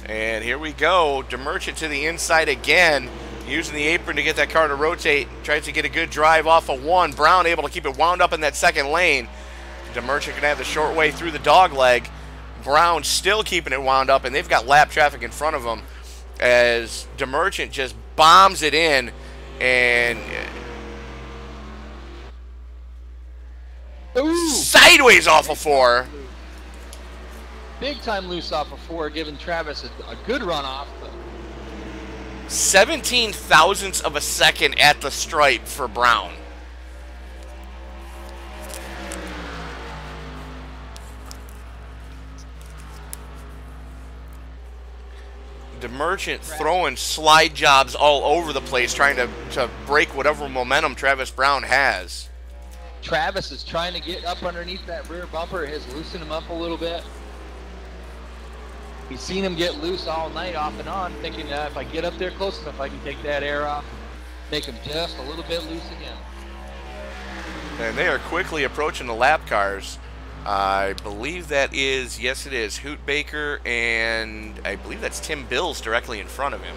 And here we go. DeMerchant to the inside again, using the apron to get that car to rotate. Tries to get a good drive off of 1. Brown able to keep it wound up in that second lane. DeMerchant can have the short way through the dog leg. Brown still keeping it wound up, and they've got lap traffic in front of them as DeMerchant just bombs it in and sideways off of 4. Big time loose off of 4, giving Travis a good run off. 17 thousandths of a second at the stripe for Brown. DeMerchant throwing slide jobs all over the place, trying to break whatever momentum Travis Brown has. Travis is trying to get up underneath that rear bumper. It has loosened him up a little bit. He's seen him get loose all night off and on, thinking if I get up there close enough, I can take that air off, make him just a little bit loose again. And they are quickly approaching the lap cars. I believe that is, yes it is, Hoot Baker, and I believe that's Tim Bills directly in front of him.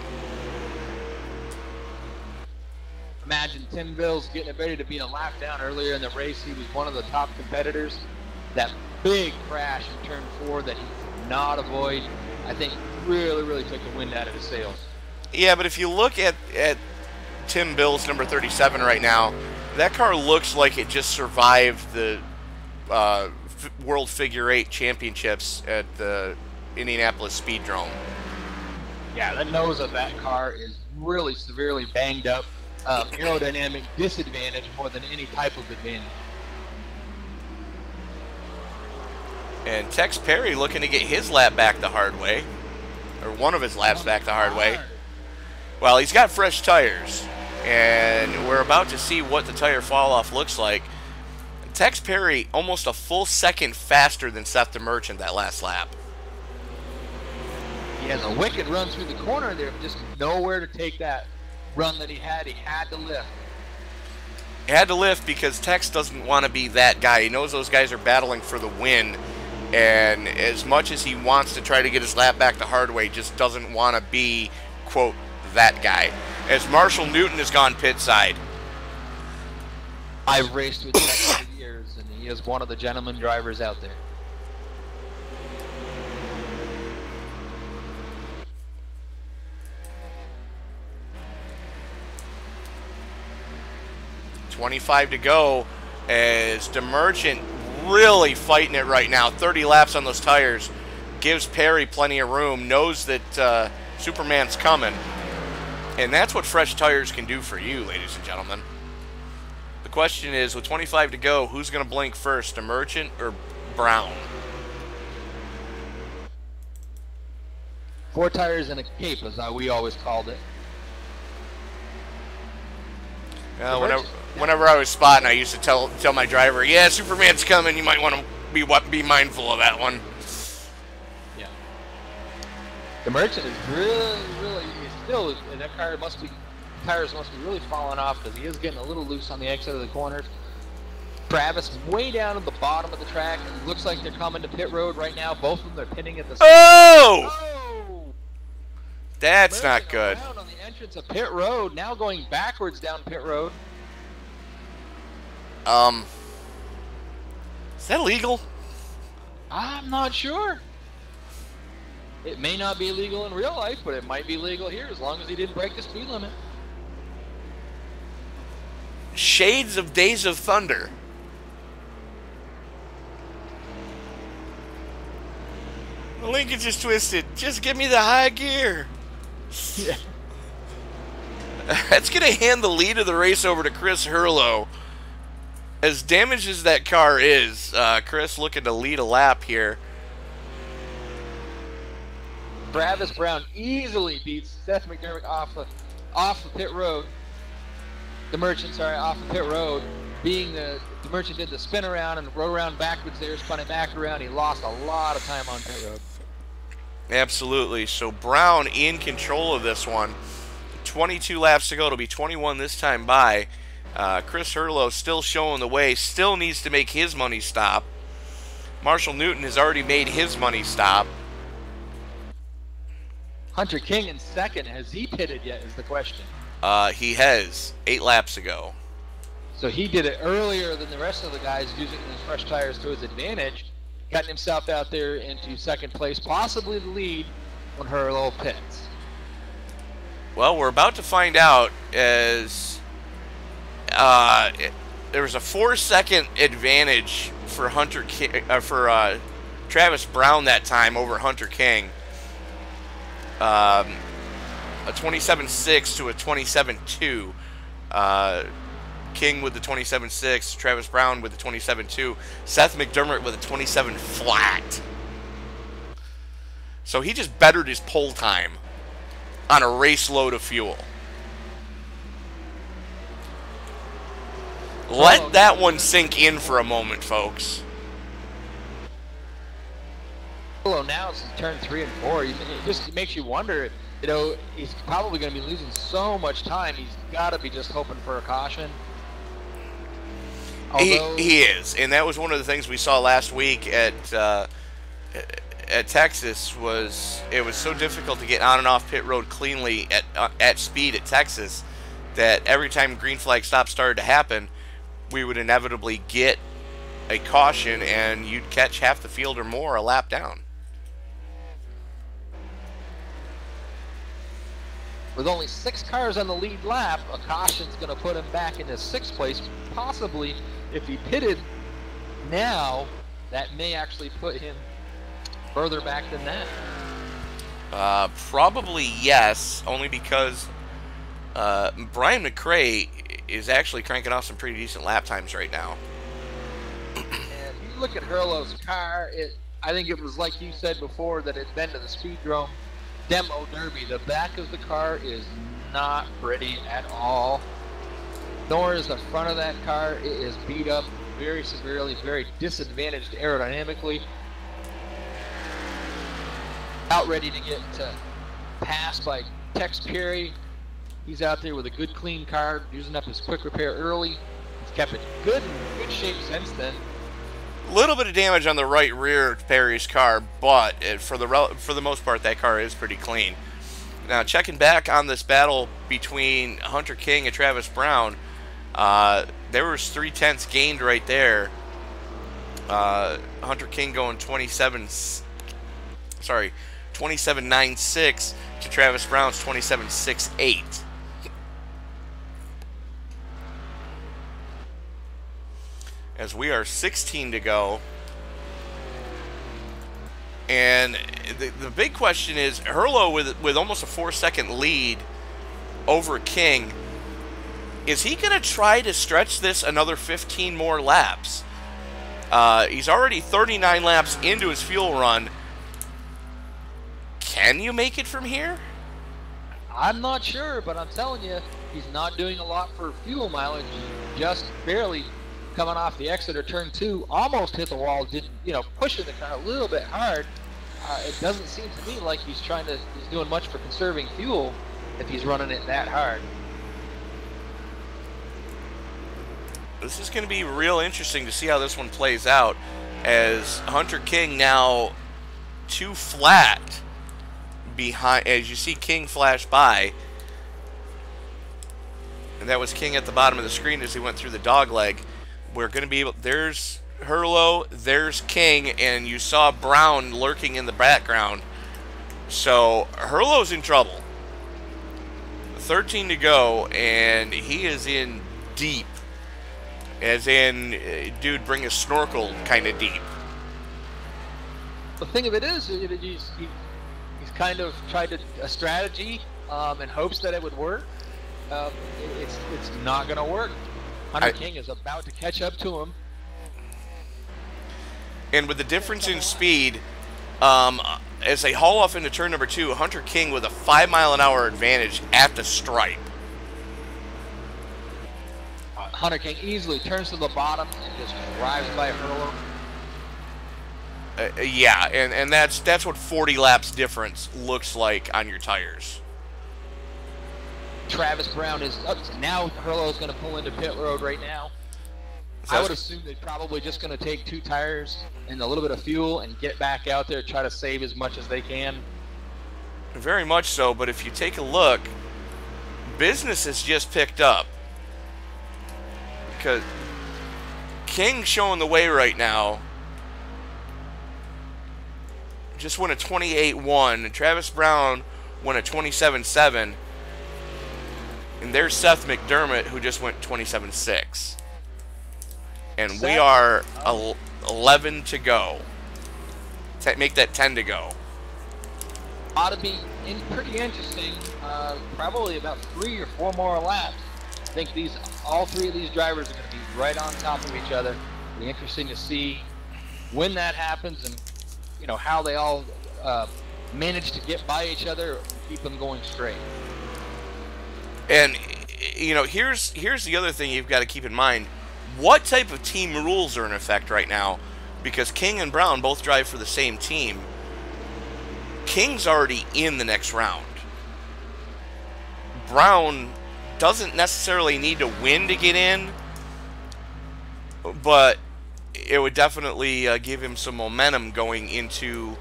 Imagine Tim Bills getting ready to be a lap down earlier in the race. He was one of the top competitors. That big crash in turn 4 that he could not avoid, I think really, really took the wind out of his sails. Yeah, but if you look at Tim Bills, number 37 right now, that car looks like it just survived the World Figure 8 Championships at the Indianapolis Speedrome. Yeah, the nose of that car is really severely banged up. Aerodynamic disadvantage more than any type of advantage. And Tex Perry looking to get his lap back the hard way. or one of his laps back the hard way. Well, he's got fresh tires, and we're about to see what the tire fall-off looks like. Tex Perry almost a full second faster than Seth DeMerchant that last lap. He has a wicked run through the corner there, just nowhere to take that run that he had. He had to lift. He had to lift because Tex doesn't want to be that guy. He knows those guys are battling for the win, and as much as he wants to try to get his lap back the hard way, just doesn't want to be, quote, that guy. As Marshall Newton has gone pit side. I've raced with Tex for years, and he is one of the gentleman drivers out there. .25 to go as DeMerchant really fighting it right now. 30 laps on those tires. Gives Perry plenty of room. Knows that Superman's coming. And that's what fresh tires can do for you, ladies and gentlemen. The question is, with 25 to go, who's going to blink first, DeMerchant or Brown? 4 tires and a cape, as we always called it. Whenever I was spotting, I used to tell my driver, yeah, Superman's coming. You might want to be mindful of that one. Yeah. DeMerchant is really, he's still, and that tires must be really falling off because he is getting a little loose on the exit of the corners. Travis way down at the bottom of the track. It looks like they're coming to pit road right now. Both of them are pitting at the same time. Oh! That's not good. On the entrance of pit road, now going backwards down pit road. Is that legal? I'm not sure. It may not be legal in real life, but it might be legal here as long as he didn't break the speed limit. Shades of Days of Thunder. The linkage is twisted. Just give me the high gear. Yeah. That's going to hand the lead of the race over to Chris Hurlow. As damaged as that car is, Chris looking to lead a lap here. Travis Brown easily beats Seth McDermott off the pit road. Off the pit road. Being the Merchant did the spin around and rode around backwards there, spun it back around. He lost a lot of time on pit road. Absolutely. So Brown in control of this one. 22 laps to go. It'll be 21 this time by. Chris Hurlow still showing the way. Still needs to make his money stop. Marshall Newton has already made his money stop. Hunter King in second. Has he pitted yet is the question. He has 8 laps ago. So he did it earlier than the rest of the guys, using his fresh tires to his advantage, getting himself out there into second place, possibly the lead when Hurlow pits. Well, we're about to find out as there was a 4-second advantage for Travis Brown that time over Hunter King. A 27.6 to a 27.2. King with the 27.6, Travis Brown with the 27.2, Seth McDermott with a 27 flat. So he just bettered his pole time on a race load of fuel. Let that one sink in for a moment, folks. Well, now it's turn 3 and 4. It just makes you wonder, you know, he's probably going to be losing so much time. He's got to be just hoping for a caution. He is, and that was one of the things we saw last week at Texas. It was so difficult to get on and off pit road cleanly at speed at Texas that every time green flag stops started to happen, we would inevitably get a caution, and you'd catch half the field or more a lap down. With only 6 cars on the lead lap, a caution's going to put him back into 6th place. Possibly, if he pitted now, that may actually put him further back than that. Probably yes, only because Brian McRae is actually cranking off some pretty decent lap times right now. And if you look at Hurlow's car, I think it was like you said before that it'd been to the speedrome demo derby. The back of the car is not pretty at all, nor is the front of that car. It is beat up very severely, very disadvantaged aerodynamically. Out ready to get passed by Tex Perry. He's out there with a good clean car, using up his quick repair early. He's kept it good shape since then. A little bit of damage on the right rear of Perry's car, but for the most part, that car is pretty clean. Now, checking back on this battle between Hunter King and Travis Brown, there was 0.3 gained right there. Hunter King going 27.96 to Travis Brown's 27.68. As we are 16 to go. And the big question is, Herlo with almost a 4-second lead over King, is he going to try to stretch this another 15 more laps? He's already 39 laps into his fuel run. Can you make it from here? I'm not sure, but I'm telling you, he's not doing a lot for fuel mileage. Just barely coming off the exit of turn 2, almost hit the wall, pushing the car a little bit hard. It doesn't seem to me like he's doing much for conserving fuel if he's running it that hard. This is going to be real interesting to see how this one plays out, as Hunter King now 2 flat behind, as you see King flash by. And that was King at the bottom of the screen as he went through the dog leg. We're going to be able, there's Herlo, there's King, and you saw Brown lurking in the background. So Herlo's in trouble. 13 to go, and he is in deep. As in, dude, bring a snorkel kind of deep. The thing of it is, he's kind of tried a strategy in hopes that it would work. It's not going to work. Hunter King is about to catch up to him. And with the difference in speed, as they haul off into turn number 2, Hunter King with a 5-mile-an-hour advantage at the stripe. Hunter King easily turns to the bottom and just drives by Herlo. Yeah, and that's what 40 laps difference looks like on your tires. Travis Brown is up. Now Herlo's going to pull into pit road right now. So I would assume they're probably just going to take 2 tires and a little bit of fuel and get back out there, try to save as much as they can. Very much so, but if you take a look, business has just picked up. Because King's showing the way right now. Just won a 28-1, and Travis Brown won a 27-7. And there's Seth McDermott, who just went 27-6. And we are 11 to go. Make that 10 to go. Ought to be pretty interesting. Probably about 3 or 4 more laps. I think all 3 of these drivers are going to be right on top of each other. It'll be interesting to see when that happens and how they all manage to get by each other and keep them going straight. And here's the other thing you've got to keep in mind. What type of team rules are in effect right now? Because King and Brown both drive for the same team. King's already in the next round. Brown doesn't necessarily need to win to get in, but it would definitely give him some momentum going into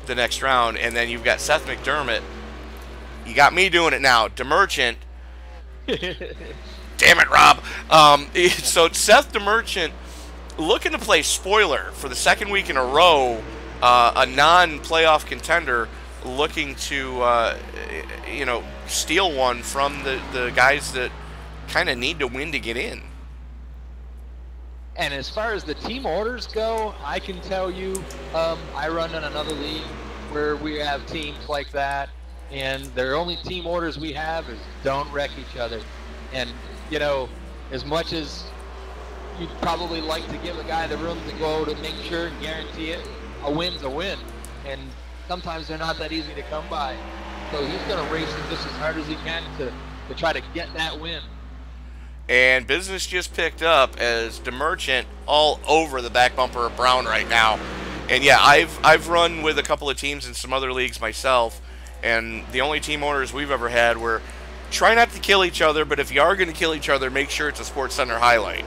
the next round. And then you've got Seth McDermott. You got me doing it now. DeMerchant. Damn it, Rob. So Seth DeMerchant looking to play spoiler for the 2nd week in a row. A non-playoff contender looking to, steal one from the guys that kind of need to win to get in. And as far as the team orders go, I can tell you, I run in another league where we have teams like that, and the only team orders we have is don't wreck each other. And, as much as you'd probably like to give a guy the room to go to make sure and guarantee it, a win's a win. And sometimes they're not that easy to come by. So he's going to race it just as hard as he can to try to get that win. And business just picked up as DeMerchant all over the back bumper of Brown right now. And yeah, I've run with a couple of teams in some other leagues myself, and the only team owners we've ever had were try not to kill each other, but if you are going to kill each other, make sure it's a Sports Center highlight.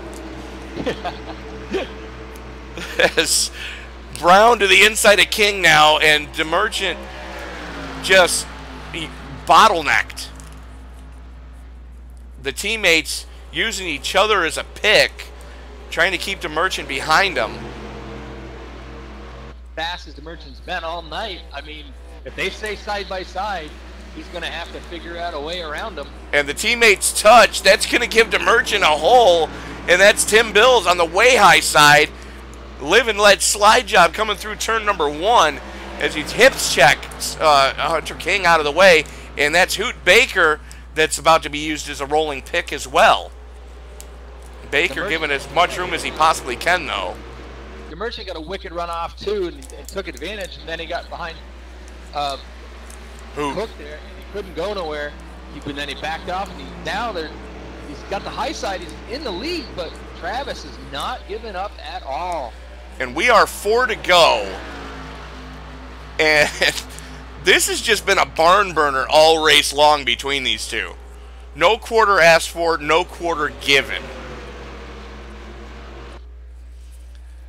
As Brown to the inside of King now, and DeMerchant just bottlenecked. The teammates using each other as a pick, trying to keep DeMerchant behind them. Fast as DeMerchant's been all night, I mean, if they stay side by side, he's going to have to figure out a way around them. And the teammates touch, that's going to give DeMerchant a hole, and that's Tim Bills on the way high side. Live and let slide job coming through turn number 1 as he hips checks Hunter King out of the way, and that's Hoot Baker that's about to be used as a rolling pick as well. Baker given as much room as he possibly can, though. DeMerchant got a wicked run off too, and took advantage, and then he got behind Hook there, and he couldn't go nowhere. But then he backed off, and he's got the high side. He's in the lead, but Travis is not giving up at all. And we are 4 to go. And this has just been a barn burner all race long between these two. No quarter asked for, no quarter given.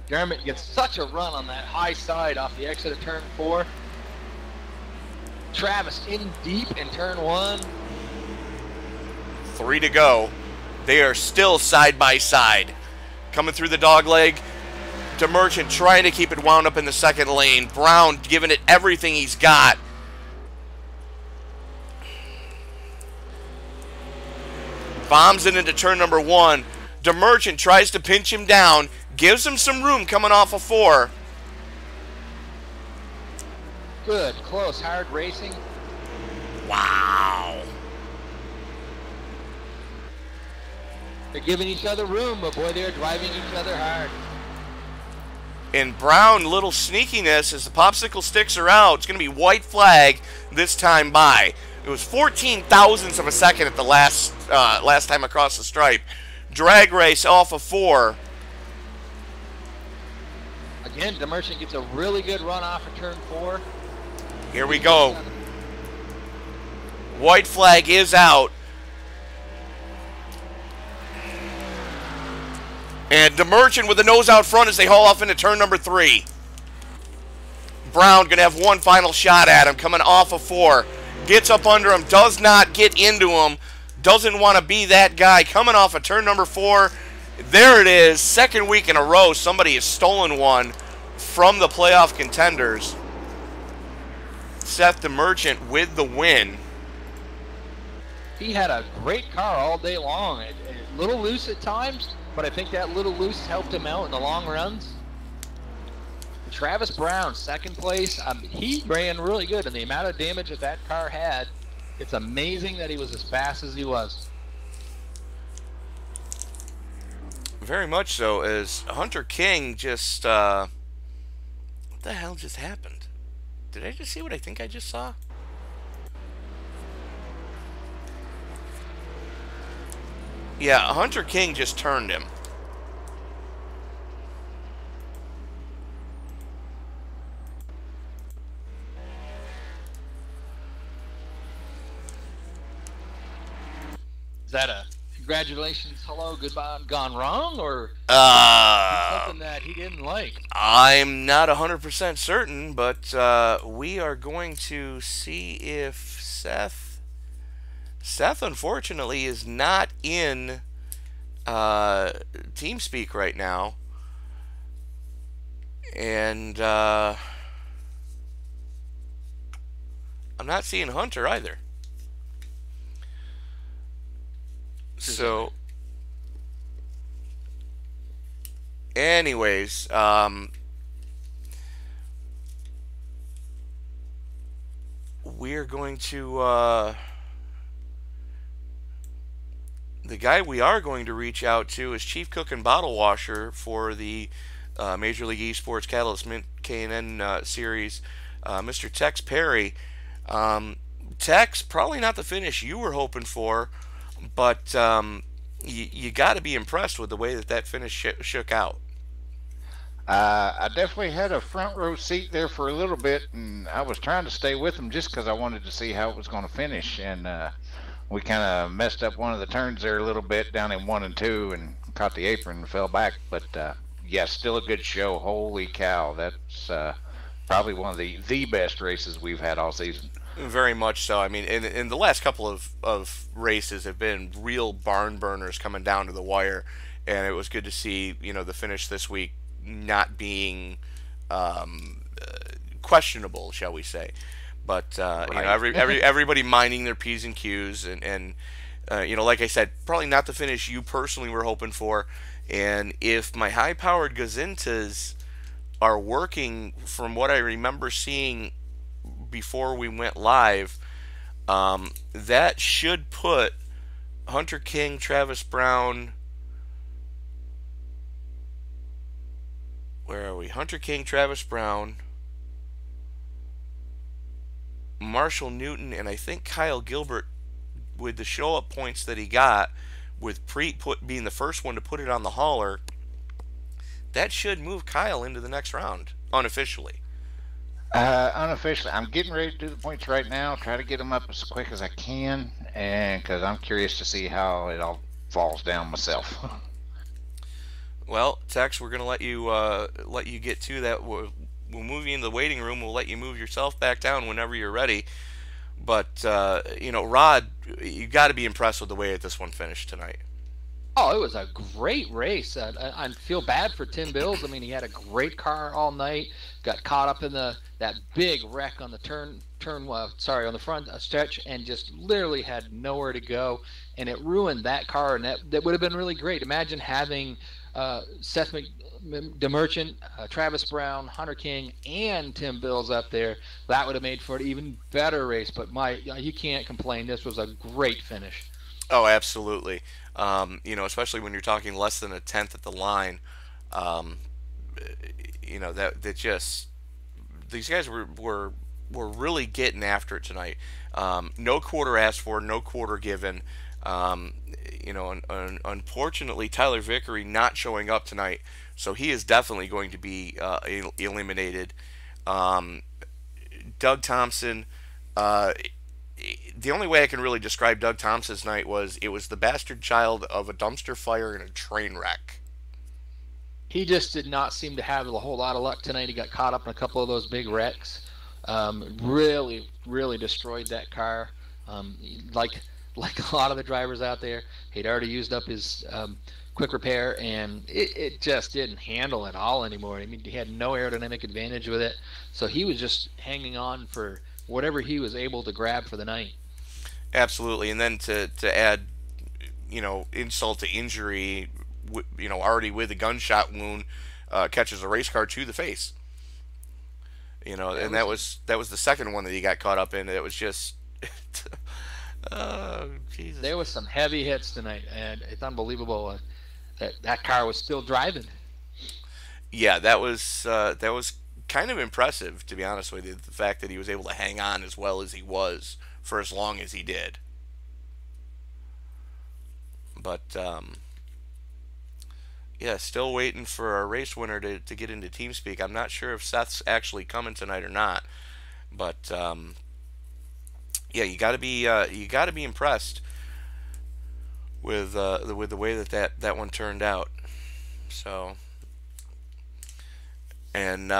Dermott gets such a run on that high side off the exit of turn 4. Travis in deep in turn 1. 3 to go. They are still side by side. Coming through the dog leg. DeMerchant trying to keep it wound up in the second lane. Brown giving it everything he's got. Bombs it into turn number 1. DeMerchant tries to pinch him down. Gives him some room coming off of 4. Good, close, hard racing. Wow. They're giving each other room, but boy, they're driving each other hard. And Brown, little sneakiness as the popsicle sticks are out. It's going to be white flag this time by. It was 14 thousandths of a second at the last time across the stripe. Drag race off of 4. Again, DeMerchant gets a really good run off of turn 4. Here we go. White flag is out. And DeMerchant with the nose out front as they haul off into turn number 3. Brown going to have one final shot at him coming off of 4. Gets up under him, does not get into him. Doesn't want to be that guy coming off of turn number 4. There it is. Second week in a row, somebody has stolen one from the playoff contenders. Seth DeMerchant with the win. He had a great car all day long. A little loose at times, but I think that little loose helped him out in the long runs. Travis Brown, second place. He ran really good, and the amount of damage that car had, it's amazing that he was as fast as he was. Very much so, as Hunter King just, what the hell just happened? Did I just see what I think I just saw? Yeah, Hunter King just turned him. Is that a congratulations, hello, goodbye, I'm gone wrong, or something that he didn't like? I'm not 100% certain, but we are going to see if Seth, unfortunately, is not in TeamSpeak right now. And I'm not seeing Hunter either. So, anyways, we're going to, the guy we are going to reach out to is Chief Cook and Bottle Washer for the Major League Esports Catalyst Mint K&N series, Mr. Tex Perry. Tex, probably not the finish you were hoping for, but you got to be impressed with the way that finish shook out. I definitely had a front row seat there for a little bit, and I was trying to stay with them just because I wanted to see how it was going to finish. And we kind of messed up one of the turns there a little bit down in 1 and 2, and caught the apron and fell back. But yeah, still a good show. Holy cow, that's probably one of the best races we've had all season. Very much so. I mean, in the last couple of races have been real barn burners coming down to the wire, and it was good to see, the finish this week not being questionable, shall we say. But Right. everybody minding their P's and Q's, and like I said, probably not the finish you personally were hoping for. And if my high-powered Gazintas are working from what I remember seeing before we went live, that should put Hunter King, Travis Brown. Where are we? Hunter King, Travis Brown, Marshall Newton, and I think Kyle Gilbert, with the show up points that he got, with being the first one to put it on the hauler, that should move Kyle into the next round unofficially. Unofficially, I'm getting ready to do the points right now. Try to get them up as quick as I can, and because I'm curious to see how it all falls down myself. Well, Tex, we're gonna let you get to that. We'll move you into the waiting room. We'll let you move yourself back down whenever you're ready. But Rod, you got to be impressed with the way that this one finished tonight. Oh, it was a great race. I feel bad for Tim Bills. I mean, he had a great car all night. Got caught up in that big wreck on the on the front stretch, and just literally had nowhere to go. And it ruined that car, and that would have been really great. Imagine having Seth DeMerchant, Travis Brown, Hunter King, and Tim Bills up there. That would have made for an even better race. But you can't complain. This was a great finish. Oh, absolutely. Especially when you're talking less than a tenth at the line. That just these guys were really getting after it tonight. No quarter asked for, no quarter given. Unfortunately, Tyler Vickery not showing up tonight, so he is definitely going to be eliminated. Doug Thompson. The only way I can really describe Doug Thompson's night was it was the bastard child of a dumpster fire and a train wreck. He just did not seem to have a whole lot of luck tonight. He got caught up in a couple of those big wrecks. Really, really destroyed that car. Like a lot of the drivers out there, he'd already used up his quick repair, and it just didn't handle it all anymore. I mean, he had no aerodynamic advantage with it, so he was just hanging on for whatever he was able to grab for the night. Absolutely, and then to add, insult to injury, already with a gunshot wound, catches a race car to the face. That was the second one that he got caught up in. It was just, oh Jesus. There was some heavy hits tonight, and it's unbelievable that car was still driving. Yeah, that was kind of impressive, to be honest with you. The fact that he was able to hang on as well as he was for as long as he did. But yeah, still waiting for our race winner to get into TeamSpeak. I'm not sure if Seth's actually coming tonight or not, but yeah, you got to be impressed with the way that one turned out. So, and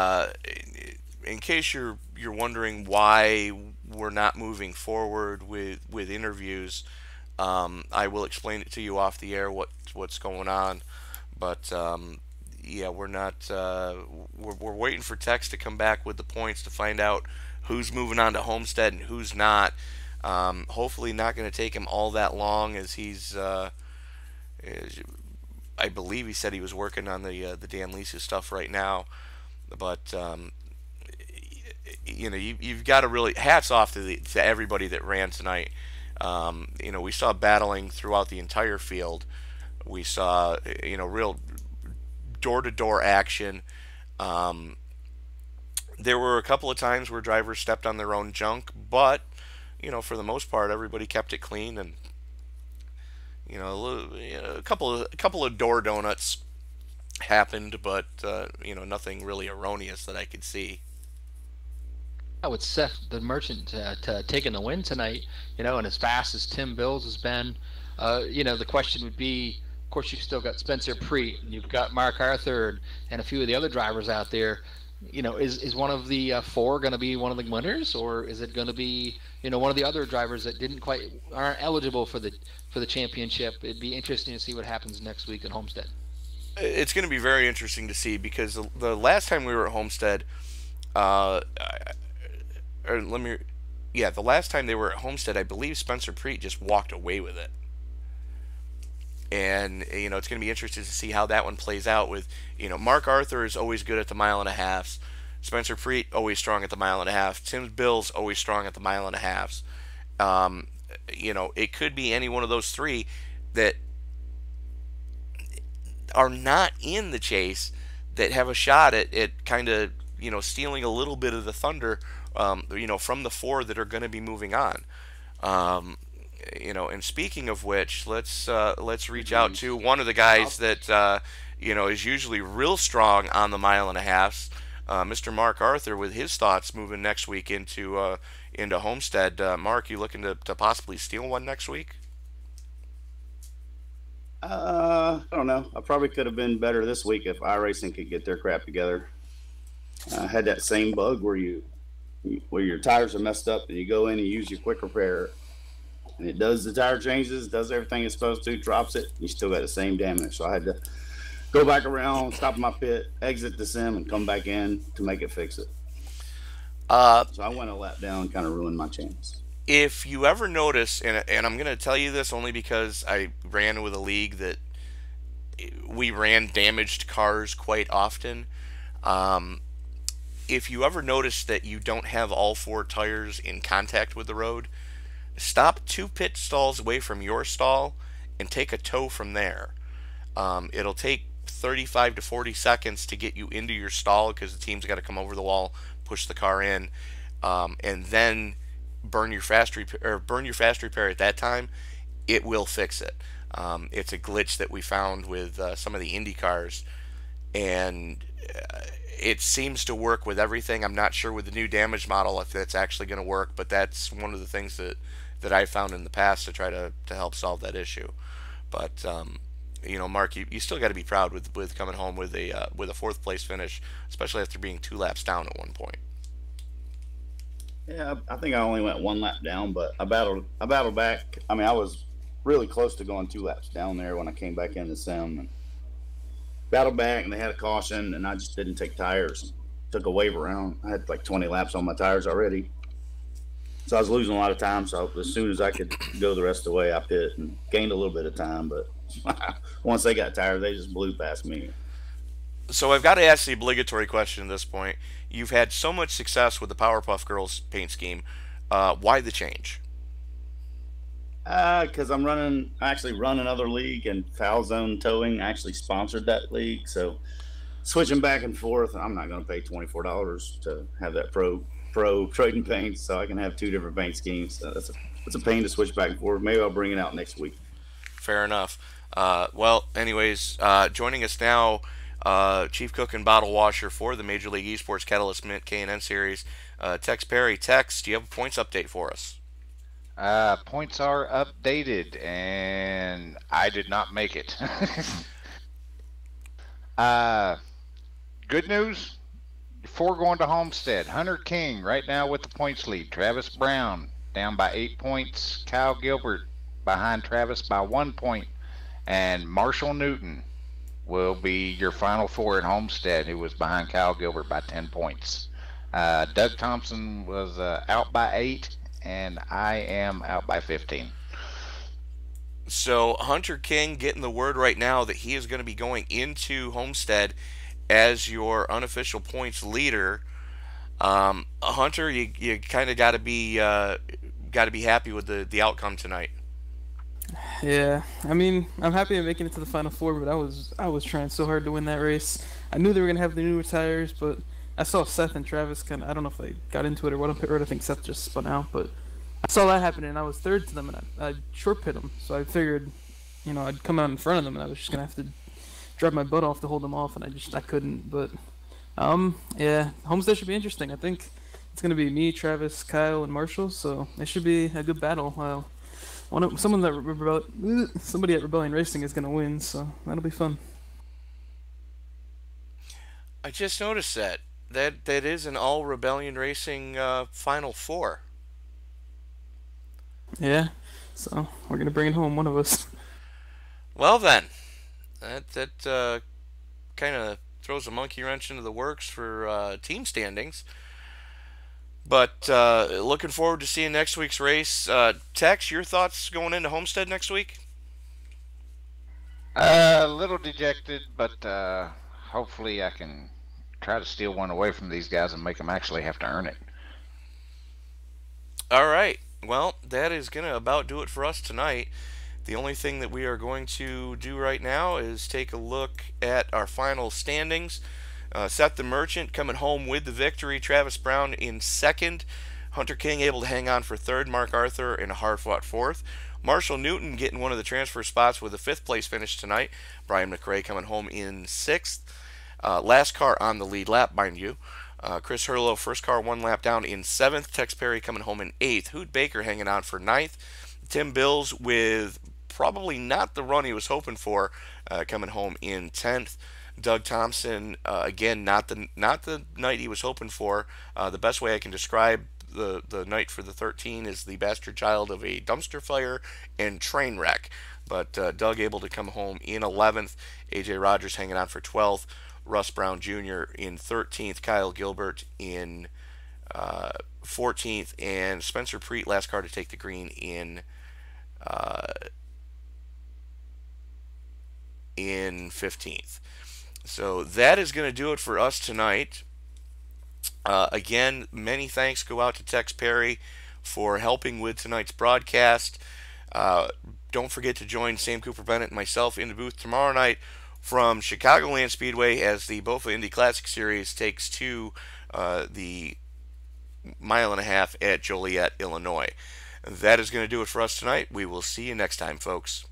in case you're wondering why we're not moving forward with interviews, I will explain it to you off the air what's going on. But yeah, we're not. We're waiting for Tex to come back with the points to find out who's moving on to Homestead and who's not. Hopefully, not going to take him all that long, as he's. I believe he said he was working on the Dan Lisa stuff right now, but you've got to really hats off to everybody that ran tonight. We saw battling throughout the entire field. We saw real door-to-door action. There were a couple of times where drivers stepped on their own junk, but for the most part, everybody kept it clean, and a couple of door donuts happened, but nothing really erroneous that I could see. With Seth, the merchant, taking the win tonight, and as fast as Tim Bills has been, the question would be, of course, you've still got Spencer Preet, and you've got Mark Arthur, and a few of the other drivers out there. Is one of the four going to be one of the winners, or is it going to be, one of the other drivers that aren't eligible for the championship? It'd be interesting to see what happens next week at Homestead. It's going to be very interesting to see, because the last time we were at Homestead, the last time they were at Homestead, I believe Spencer Preet just walked away with it. And, it's going to be interesting to see how that one plays out with, Mark Arthur is always good at the mile and a half. Spencer Preet, always strong at the mile and a half. Tim Bills, always strong at the mile and a half. It could be any one of those three that are not in the chase that have a shot at kind of, stealing a little bit of the thunder, from the four that are going to be moving on. And speaking of which, let's reach out to one of the guys that is usually real strong on the mile and a half, Mr. Mark Arthur, with his thoughts moving next week into Homestead. Mark, you looking to possibly steal one next week? I don't know. I probably could have been better this week if iRacing could get their crap together. I had that same bug where your tires are messed up and you go in and use your quick repair, and it does the tire changes, does everything it's supposed to, drops it, you still got the same damage. So I had to go back around, stop my pit, exit the sim, and come back in to make it fix it. So I went a lap down, kind of ruined my chance. If you ever notice, and I'm going to tell you this only because I ran with a league that we ran damaged cars quite often. If you ever notice that you don't have all four tires in contact with the road, stop 2 pit stalls away from your stall and take a tow from there. It'll take 35 to 40 seconds to get you into your stall, because the team's got to come over the wall, push the car in, and then burn your fast repair at that time. It will fix it. It's a glitch that we found with some of the Indy cars, and it seems to work with everything. I'm not sure with the new damage model if that's actually going to work, but that's one of the things that I found in the past to try to help solve that issue. But Mark, you still got to be proud with coming home with a 4th place finish, especially after being 2 laps down at one point. Yeah, I think I only went 1 lap down, but I battled back. I mean, I was really close to going 2 laps down there when I came back in the sim, and battled back, and they had a caution, and I just didn't take tires. Took a wave around. I had like 20 laps on my tires already. So I was losing a lot of time, so as soon as I could go the rest of the way, I pit and gained a little bit of time, but once they got tired, they just blew past me. So I've got to ask the obligatory question at this point. You've had so much success with the Powerpuff Girls paint scheme. Why the change? Because I actually run another league, and Foul Zone Towing actually sponsored that league. So switching back and forth, I'm not going to pay $24 to have that pro trading paints, so I can have 2 different paint schemes. So it's a pain to switch back and forth. Maybe I'll bring it out next week. Fair enough. Well, anyways, joining us now, Chief Cook and Bottle Washer for the Major League Esports Catalyst Mint K&N Series, Tex Perry. Tex, do you have a points update for us? Points are updated, and I did not make it. Good news, 4 going to Homestead. Hunter King right now with the points lead. Travis Brown down by 8 points. Kyle Gilbert behind Travis by 1 point. And Marshall Newton will be your final 4 at Homestead, who was behind Kyle Gilbert by 10 points. Doug Thompson was out by 8. And I am out by 15. So Hunter King getting the word right now that he is going to be going into Homestead as your unofficial points leader. Hunter, you kind of got to be happy with the outcome tonight. Yeah, I mean, I'm happy I'm making it to the final 4, but I was trying so hard to win that race. I knew they were gonna have the newer tires, but I saw Seth and Travis I don't know if they got into it or what. I think Seth just spun out, but I saw that happening, and I was third to them, and I short pit them. So I figured, I'd come out in front of them, and I was just gonna have to drive my butt off to hold them off, and I couldn't. But yeah, Homestead should be interesting. I think it's gonna be me, Travis, Kyle, and Marshall. So it should be a good battle. Somebody at Rebellion Racing is gonna win, so that'll be fun. I just noticed that is an all Rebellion Racing Final Four. Yeah, so we're gonna bring it home, one of us. Well then, that kind of throws a monkey wrench into the works for team standings. But looking forward to seeing next week's race. Tex, your thoughts going into Homestead next week? A little dejected, but hopefully I can try to steal one away from these guys and make them actually have to earn it. All right. Well, that is going to about do it for us tonight. The only thing that we are going to do right now is take a look at our final standings. Seth the Merchant coming home with the victory. Travis Brown in second. Hunter King able to hang on for third. Mark Arthur in a hard-fought fourth. Marshall Newton getting one of the transfer spots with a fifth place finish tonight. Brian McRae coming home in sixth. Last car on the lead lap, mind you. Chris Hurlow, first car one lap down in seventh. Tex Perry coming home in eighth. Hoot Baker hanging on for ninth. Tim Bills with probably not the run he was hoping for, coming home in 10th. Doug Thompson, again, not the night he was hoping for. The best way I can describe the night for the 13 is the bastard child of a dumpster fire and train wreck. But Doug able to come home in 11th. AJ Rogers hanging on for 12th. Russ Brown Jr. in 13th. Kyle Gilbert in 14th. And Spencer Preet, last car to take the green, in 15th. So that is going to do it for us tonight. Again, many thanks go out to Tex Perry for helping with tonight's broadcast. Don't forget to join Sam Cooper Bennett and myself in the booth tomorrow night from Chicagoland Speedway as the BOFA Indy Classic Series takes to the mile and a half at Joliet, Illinois. That is going to do it for us tonight. We will see you next time, folks.